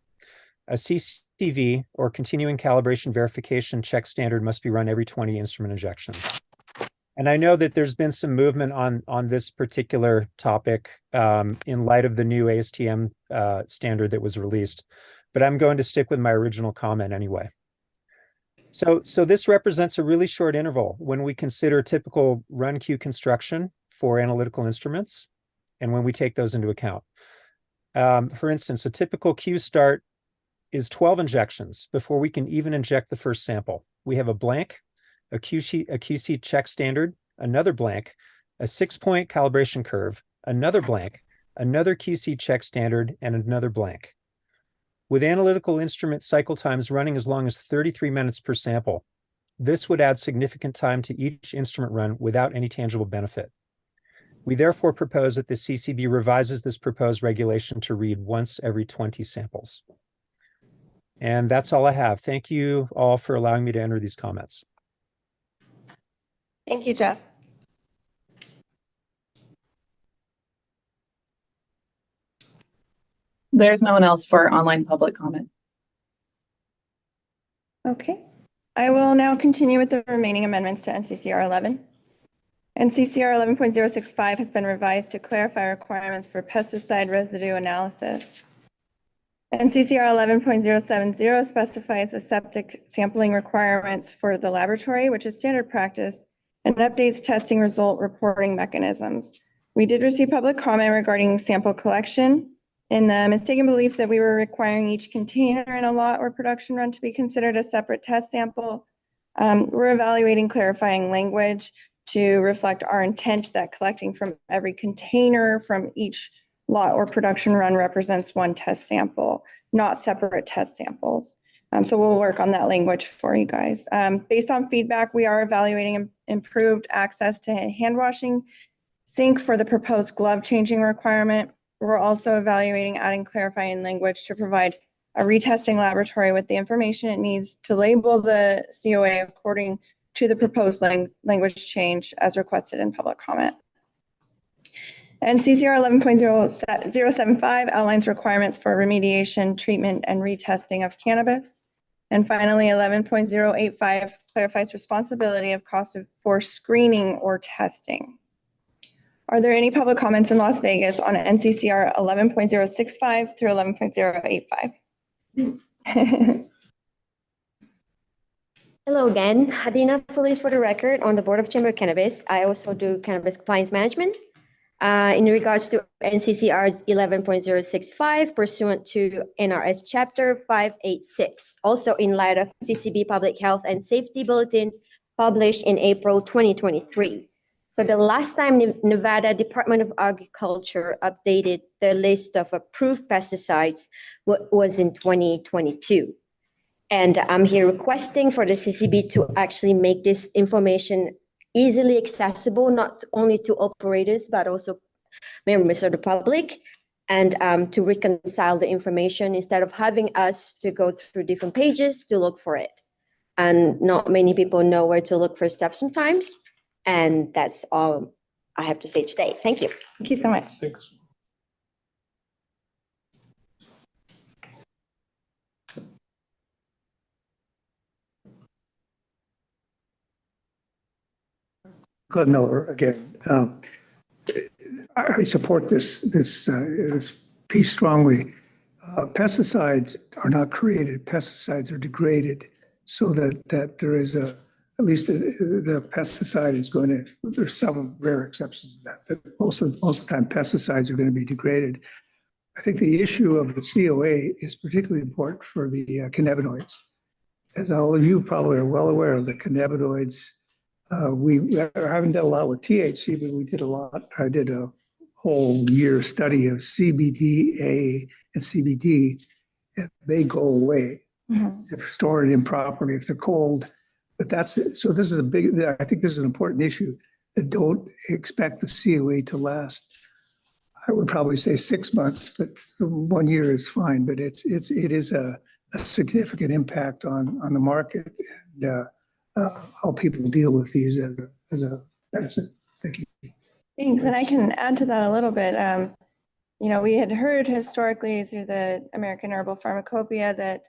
a CCV or continuing calibration verification check standard must be run every 20 instrument injections. And I know that there's been some movement on this particular topic in light of the new ASTM standard that was released, but I'm going to stick with my original comment anyway. So this represents a really short interval when we consider typical run queue construction for analytical instruments and when we take those into account. For instance, a typical queue start is 12 injections before we can even inject the first sample. We have a blank, a QC check standard, another blank, a 6-point calibration curve, another blank, another QC check standard, and another blank. With analytical instrument cycle times running as long as 33 minutes per sample, This would add significant time to each instrument run without any tangible benefit. We therefore propose that the CCB revises this proposed regulation to read once every 20 samples. And that's all I have. Thank you all for allowing me to enter these comments. Thank you, Jeff. There's no one else for online public comment. Okay. I will now continue with the remaining amendments to NCCR 11. NCCR 11.065 has been revised to clarify requirements for pesticide residue analysis. NCCR 11.070 specifies aseptic sampling requirements for the laboratory, which is standard practice, and updates testing result reporting mechanisms. We did receive public comment regarding sample collection in the mistaken belief that we were requiring each container in a lot or production run to be considered a separate test sample. We're evaluating clarifying language to reflect our intent that collecting from every container from each lot or production run represents one test sample, not separate test samples. So we'll work on that language for you guys. Based on feedback, we are evaluating improved access to hand washing sink for the proposed glove changing requirement. We're also evaluating adding clarifying language to provide a retesting laboratory with the information it needs to label the COA according to the proposed language change as requested in public comment. NCCR 11.075 outlines requirements for remediation, treatment, and retesting of cannabis. And finally, 11.085 clarifies responsibility of cost for screening or testing. Are there any public comments in Las Vegas on NCCR 11.065 through 11.085? Hello again, Hadina Feliz for the record on the Board of Chamber of Cannabis. I also do cannabis compliance management. In regards to NCCR 11.065 pursuant to NRS Chapter 586, also in light of CCB Public Health and Safety Bulletin published in April 2023. So the last time Nevada Department of Agriculture updated their list of approved pesticides was in 2022. And I'm here requesting for the CCB to actually make this information easily accessible, not only to operators, but also members of the public, and to reconcile the information instead of having us to go through different pages to look for it. And not many people know where to look for stuff sometimes. And that's all I have to say today. Thank you. Thank you so much. Thanks. Glenn Miller again. I support this piece strongly. Pesticides are not created; pesticides are degraded, so that there is at least the pesticide is going to. There's some rare exceptions to that, but most of the time, pesticides are going to be degraded. I think the issue of the COA is particularly important for the cannabinoids. As all of you probably are well aware of, the cannabinoids. We haven't done a lot with THC, but we did a lot. I did a whole year study of CBDA and CBD, and they go away if stored improperly, if they're cold. But that's it. So this is I think this is an important issue. That don't expect the COA to last. I would probably say 6 months, but 1 year is fine. But it is a significant impact on the market and how people deal with these as a medicine. Thank you. Thanks, and I can add to that a little bit. We had heard historically through the American Herbal Pharmacopoeia that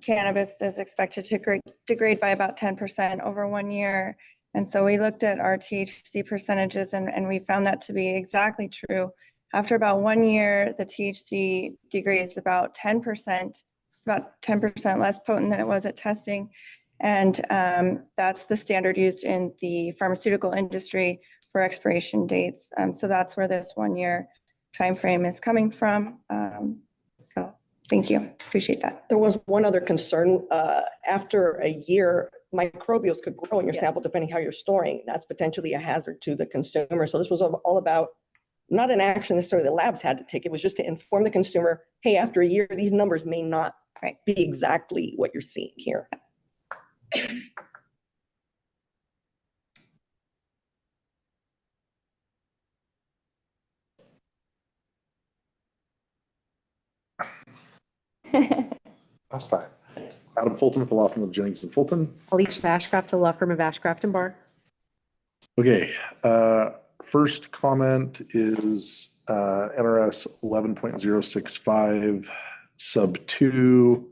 cannabis is expected to degrade by about 10% over 1 year. And so we looked at our THC percentages and we found that to be exactly true. After about 1 year, the THC degrades about 10%. It's about 10% less potent than it was at testing. And that's the standard used in the pharmaceutical industry for expiration dates. So that's where this 1 year timeframe is coming from. So thank you. Appreciate that. There was one other concern. After a year, microbials could grow in your sample depending how you're storing. That's potentially a hazard to the consumer. So this was all about not an action necessarily the labs had to take. It was just to inform the consumer, hey, after a year, these numbers may not be exactly what you're seeing here. Last time. Adam Fulton with the law firm of Jennings and Fulton. Alicia Ashcraft, the law firm of Ashcraft and Barr. Okay, first comment is NRS 11.065 sub 2,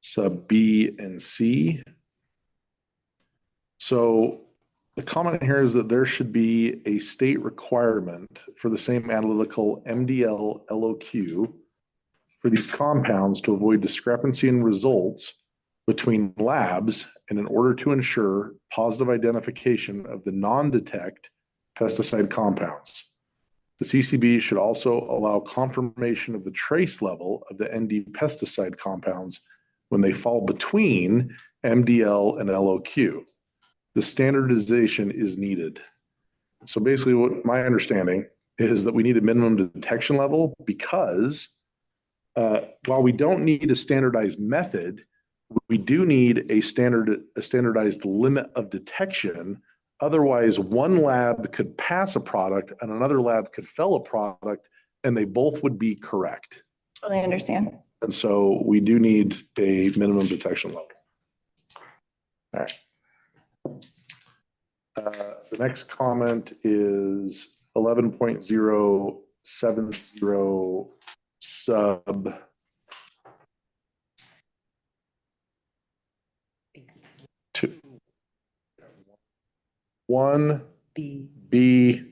sub B and C. So the comment here is that there should be a state requirement for the same analytical MDL LOQ for these compounds to avoid discrepancy in results between labs and in order to ensure positive identification of the non-detect pesticide compounds. The CCB should also allow confirmation of the trace level of the ND pesticide compounds when they fall between MDL and LOQ. The standardization is needed. So basically what my understanding is that we need a minimum detection level because while we don't need a standardized method, we do need a standardized limit of detection. Otherwise, one lab could pass a product and another lab could fail a product and they both would be correct. Totally understand. And so we do need a minimum detection level. All right. The next comment is 11.070 sub two. 1B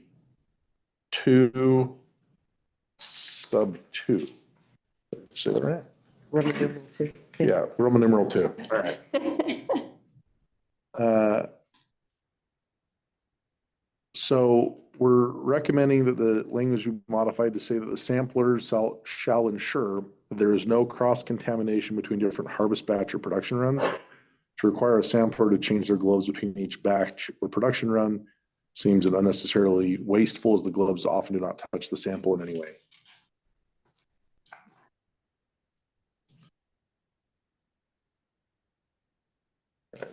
2 sub 2. Say that right? Roman numeral 2. Yeah, Roman numeral 2. All right. So we're recommending that the language be modified to say that the samplers shall ensure that there is no cross-contamination between different harvest batch or production runs. To require a sampler to change their gloves between each batch or production run seems unnecessarily wasteful, as the gloves often do not touch the sample in any way.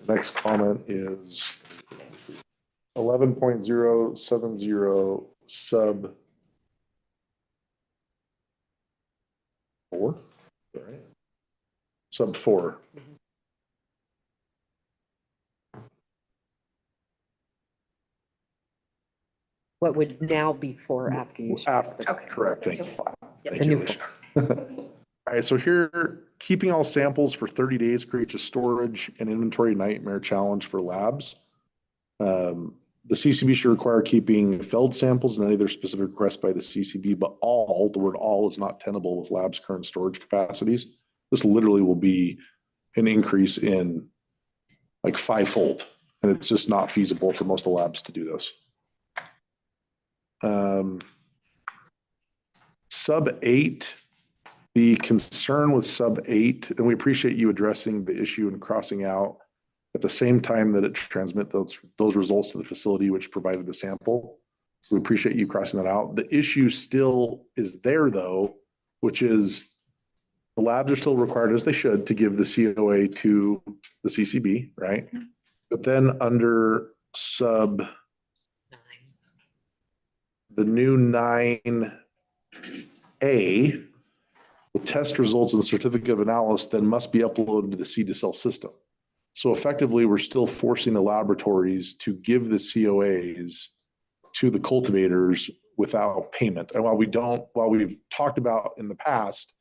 Next comment is 11.070 sub 4. Right. Sub 4. What would now be 4 after you? After, okay. Correct. Thank you. Yep. Thank you. All right, so here, keeping all samples for 30 days creates a storage and inventory nightmare challenge for labs. The CCB should require keeping felled samples and any other specific requests by the CCB, but all, the word all is not tenable with labs' current storage capacities. This literally will be an increase in like 5-fold, and it's just not feasible for most of the labs to do this. Sub 8, the concern with sub 8, and we appreciate you addressing the issue and crossing out at the same time that it transmit those results to the facility which provided the sample. So we appreciate you crossing that out. The issue still is there though, which is the labs are still required, as they should, to give the COA to the CCB, right? But then under sub 9, the new 9A, the test results and the certificate of analysis then must be uploaded to the C-to-cell system. So effectively, we're still forcing the laboratories to give the COAs to the cultivators without payment. And while we've talked about in the past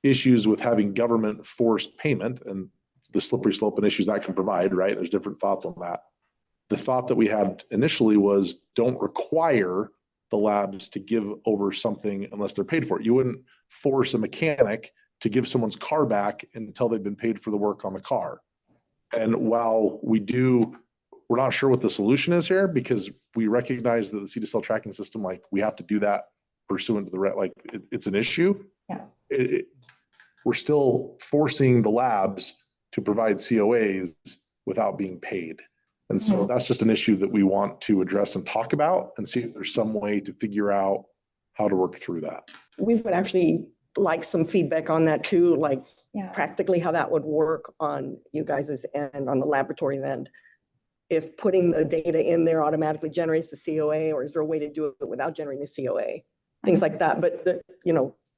issues with having government forced payment and the slippery slope and issues that can provide, right? There's different thoughts on that. The thought that we had initially was don't require the labs to give over something unless they're paid for it. You wouldn't force a mechanic to give someone's car back until they've been paid for the work on the car. And while we're not sure what the solution is here because we recognize that the C-to-cell tracking system, like we have to do that pursuant to the it's an issue. Yeah. We're still forcing the labs to provide COAs without being paid. And so that's just an issue that we want to address and talk about and see if there's some way to figure out how to work through that. We would actually like some feedback on that too, like practically how that would work on you guys' end, on the laboratory's end. If putting the data in there automatically generates the COA, or is there a way to do it without generating the COA? Things like that. But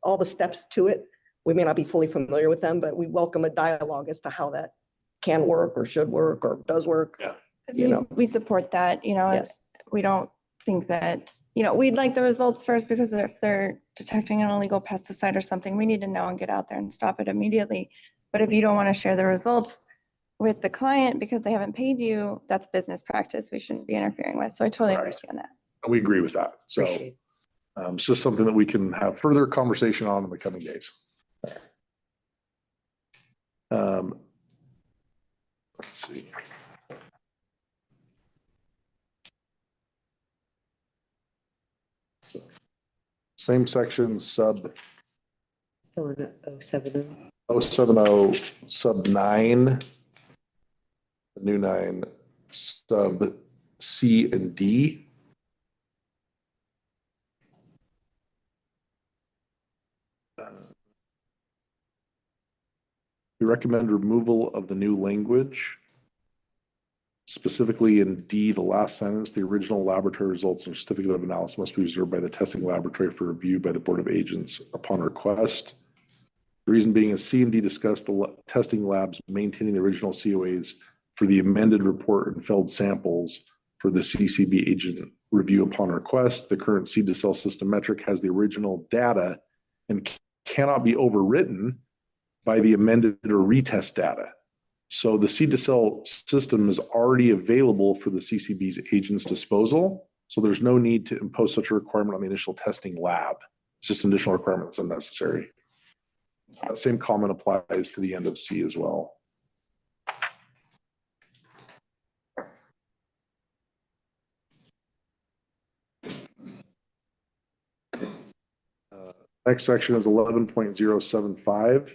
all the steps to it we may not be fully familiar with them, but we welcome a dialogue as to how that can work or should work or does work. Yeah. We support that, Yes. we don't think that, we'd like the results first because if they're detecting an illegal pesticide or something, we need to know and get out there and stop it immediately. But if you don't want to share the results with the client because they haven't paid you, that's business practice we shouldn't be interfering with. So I totally understand that. We agree with that. So it's just something that we can have further conversation on in the coming days. Let's see. So, same section, sub Still in 070. 070, sub 9, the new 9, sub C and D. We recommend removal of the new language. Specifically in D, the last sentence, the original laboratory results and certificate of analysis must be reserved by the testing laboratory for review by the Board of Agents upon request. The reason being is C and D discuss the testing labs maintaining the original COAs for the amended report and filled samples for the CCB agent review upon request. The current seed to cell system metric has the original data and cannot be overwritten by the amended or retest data. So the seed to cell system is already available for the CCB's agent's disposal. So there's no need to impose such a requirement on the initial testing lab. It's just an additional requirement that's unnecessary. That same comment applies to the end of C as well. Next section is 11.075.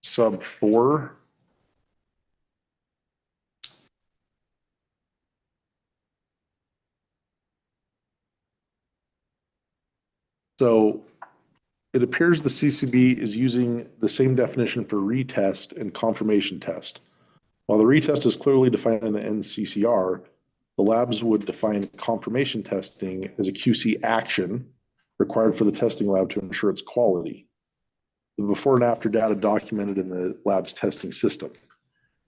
Sub 4. So it appears the CCB is using the same definition for retest and confirmation test. While the retest is clearly defined in the NCCR, the labs would define confirmation testing as a QC action required for the testing lab to ensure its quality. The before and after data documented in the lab's testing system.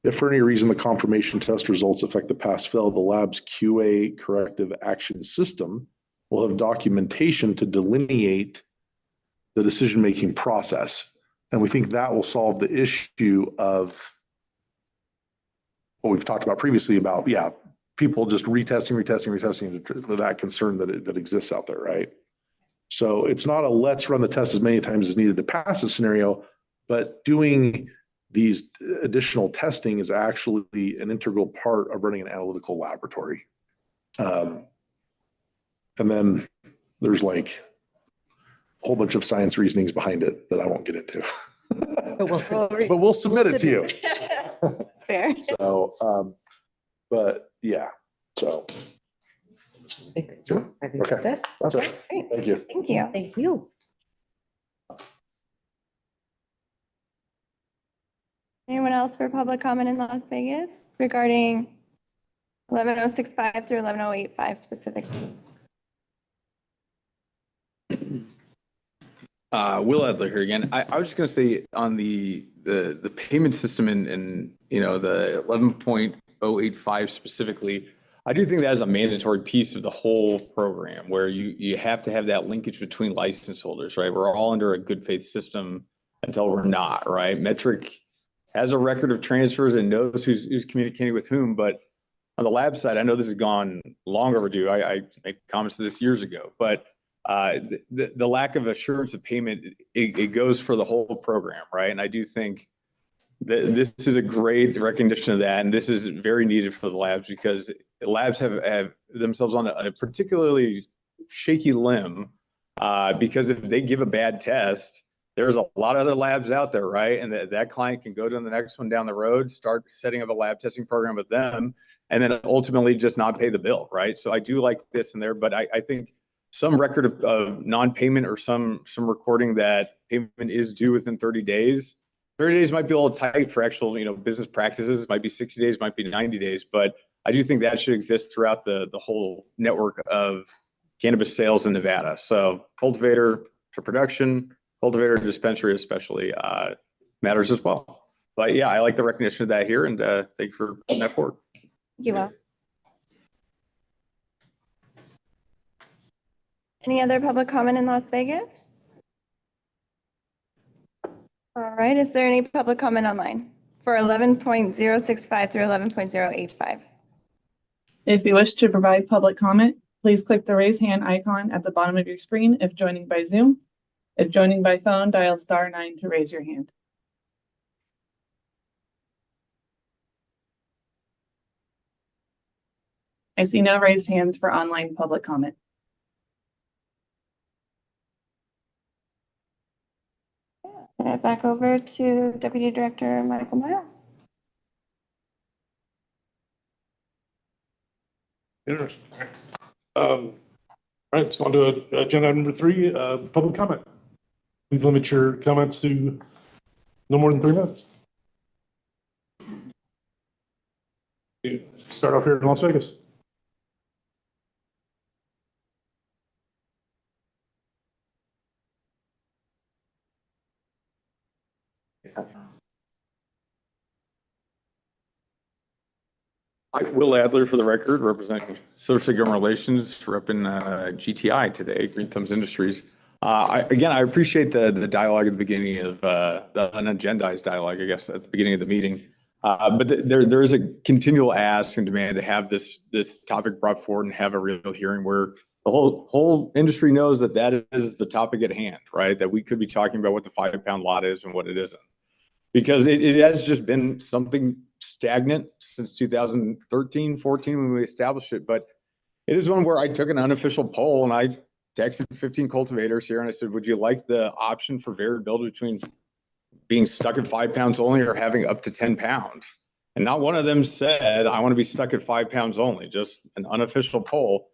If for any reason the confirmation test results affect the pass-fail, the lab's QA corrective action system will have documentation to delineate the decision-making process. And we think that will solve the issue of what we've talked about previously about, people just retesting, that concern that exists out there, right? So it's not a let's run the test as many times as needed to pass the scenario, but doing these additional testing is actually an integral part of running an analytical laboratory. And then there's like a whole bunch of science reasonings behind it that I won't get into. But we'll submit it to you. That's fair. So, but yeah, so. I think that's it. That's Okay, it. great. Thank you. Thank you. Thank you. Anyone else for public comment in Las Vegas regarding 11065 through 11085 specifically? Will Adler here again. I was just going to say on the payment system and the 11.085 specifically, I do think that is a mandatory piece of the whole program where you have to have that linkage between license holders, right? We're all under a good faith system until we're not, right? Metric has a record of transfers and knows who's communicating with whom, but on the lab side, I know this has gone long overdue. I made comments to this years ago, but the lack of assurance of payment, it goes for the whole program, right? And I do think that this is a great recognition of that, and this is very needed for the labs because labs have themselves on a particularly shaky limb because if they give a bad test, there's a lot of other labs out there, right? And that client can go to the next one down the road, start setting up a lab testing program with them, and then ultimately just not pay the bill, right? So I do like this in there, but I think some record of non-payment or some recording that payment is due within 30 days. 30 days might be a little tight for actual, business practices. It might be 60 days, might be 90 days, but I do think that should exist throughout the whole network of cannabis sales in Nevada. So cultivator to production, cultivator and dispensary especially matters as well. But yeah, I like the recognition of that here, and thank you for putting that forward. You will. Any other public comment in Las Vegas? All right, is there any public comment online for 11.065 through 11.085? If you wish to provide public comment, please click the raise hand icon at the bottom of your screen if joining by Zoom. If joining by phone, dial *9 to raise your hand. I see no raised hands for online public comment. Back over to Deputy Director Michael Miles. Interesting. All right, so on to agenda item number 3, public comment. Please limit your comments to no more than 3 minutes. Start off here in Las Vegas. Will Adler, for the record, representing Silver State Government Relations, repping GTI today, Green Thumbs Industries. I appreciate the dialogue at the beginning of the unagendized dialogue, I guess, at the beginning of the meeting. But there is a continual ask and demand to have this topic brought forward and have a real hearing where the whole industry knows that is the topic at hand, right? That we could be talking about what the 5-pound lot is and what it isn't. Because it has just been something stagnant since 2013, 14 when we established it. But it is one where I took an unofficial poll and I texted 15 cultivators here and I said, would you like the option for variability between being stuck at 5 pounds only or having up to 10 pounds? And not one of them said, I want to be stuck at 5 pounds only, just an unofficial poll.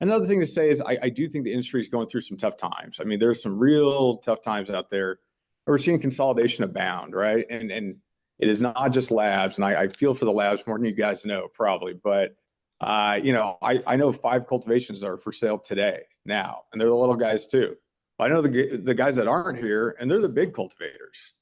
Another thing to say is I do think the industry is going through some tough times. I mean, there's some real tough times out there. We're seeing consolidation abound, right? And it is not just labs, and I feel for the labs more than you guys know, probably. But I know 5 cultivations are for sale today, now, and they're the little guys too. I know the guys that aren't here, and they're the big cultivators.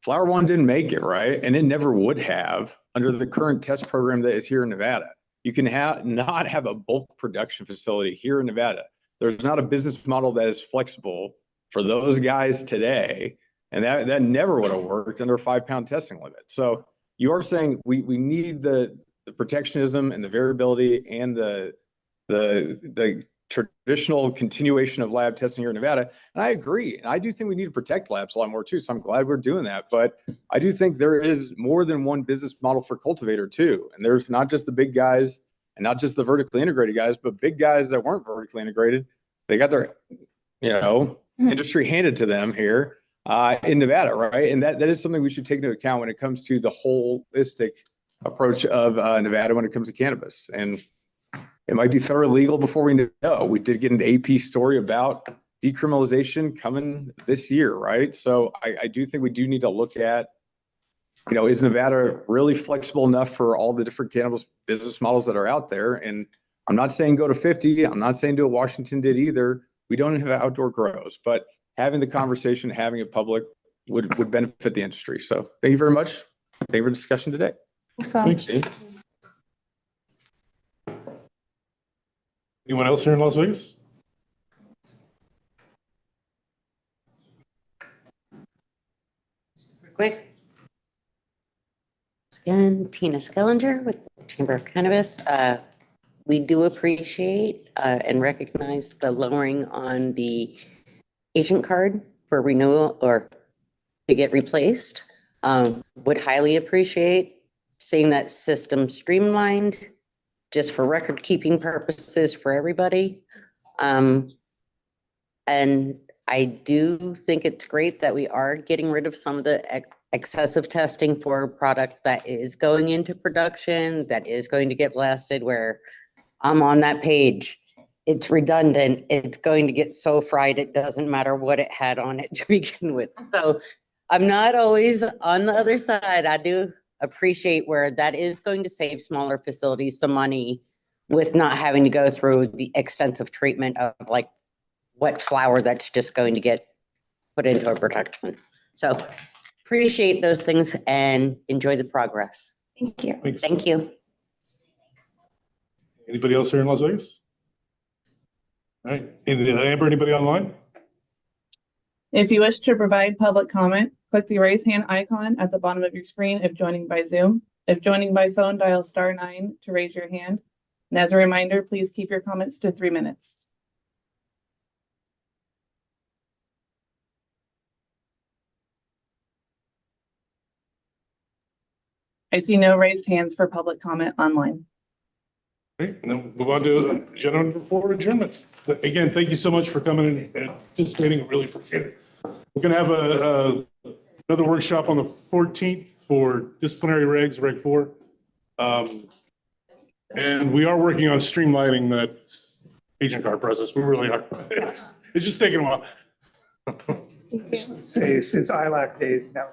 Flower One didn't make it, right? And it never would have under the current test program that is here in Nevada. You can not have a bulk production facility here in Nevada. There's not a business model that is flexible for those guys today. And that never would have worked under a 5-pound testing limit. So you are saying we need the protectionism and the variability and the traditional continuation of lab testing here in Nevada. And I agree. And I do think we need to protect labs a lot more too. So I'm glad we're doing that. But I do think there is more than one business model for cultivator too. And there's not just the big guys and not just the vertically integrated guys, but big guys that weren't vertically integrated. They got their, industry handed to them here. In Nevada, right? And that is something we should take into account when it comes to the holistic approach of Nevada when it comes to cannabis. And it might be federally legal before we know. We did get an AP story about decriminalization coming this year, right? So I do think we do need to look at, is Nevada really flexible enough for all the different cannabis business models that are out there? And I'm not saying go to 50. I'm not saying do what Washington did either. We don't have outdoor grows, but having the conversation, having it public would benefit the industry. So thank you very much. Thank you for the discussion today. Thanks, Dave. Anyone else here in Las Vegas? Super quick. Again, Tina Skellinger with the Chamber of Cannabis. We do appreciate and recognize the lowering on the agent card for renewal or to get replaced. Would highly appreciate seeing that system streamlined just for record keeping purposes for everybody. And I do think it's great that we are getting rid of some of the excessive testing for a product that is going into production, that is going to get blasted, where I'm on that page. It's redundant. It's going to get so fried, it doesn't matter what it had on it to begin with. So I'm not always on the other side. I do appreciate where that is going to save smaller facilities some money with not having to go through the extensive treatment of like wet flour that's just going to get put into our production. So appreciate those things and enjoy the progress. Thank you. Thanks. Thank you. Anybody else here in Las Vegas? All right, Amber, anybody online? If you wish to provide public comment, click the raise hand icon at the bottom of your screen if joining by Zoom. If joining by phone, dial *9 to raise your hand. And as a reminder, please keep your comments to 3 minutes. I see no raised hands for public comment online. Okay, and then move on to agenda number 4, adjournment. But again, thank you so much for coming and participating. Really appreciate it. We're going to have another workshop on the 14th for disciplinary regs, Reg 4. And we are working on streamlining that agent card process. We really are. It's just taking a while. Say, since ILAC days, now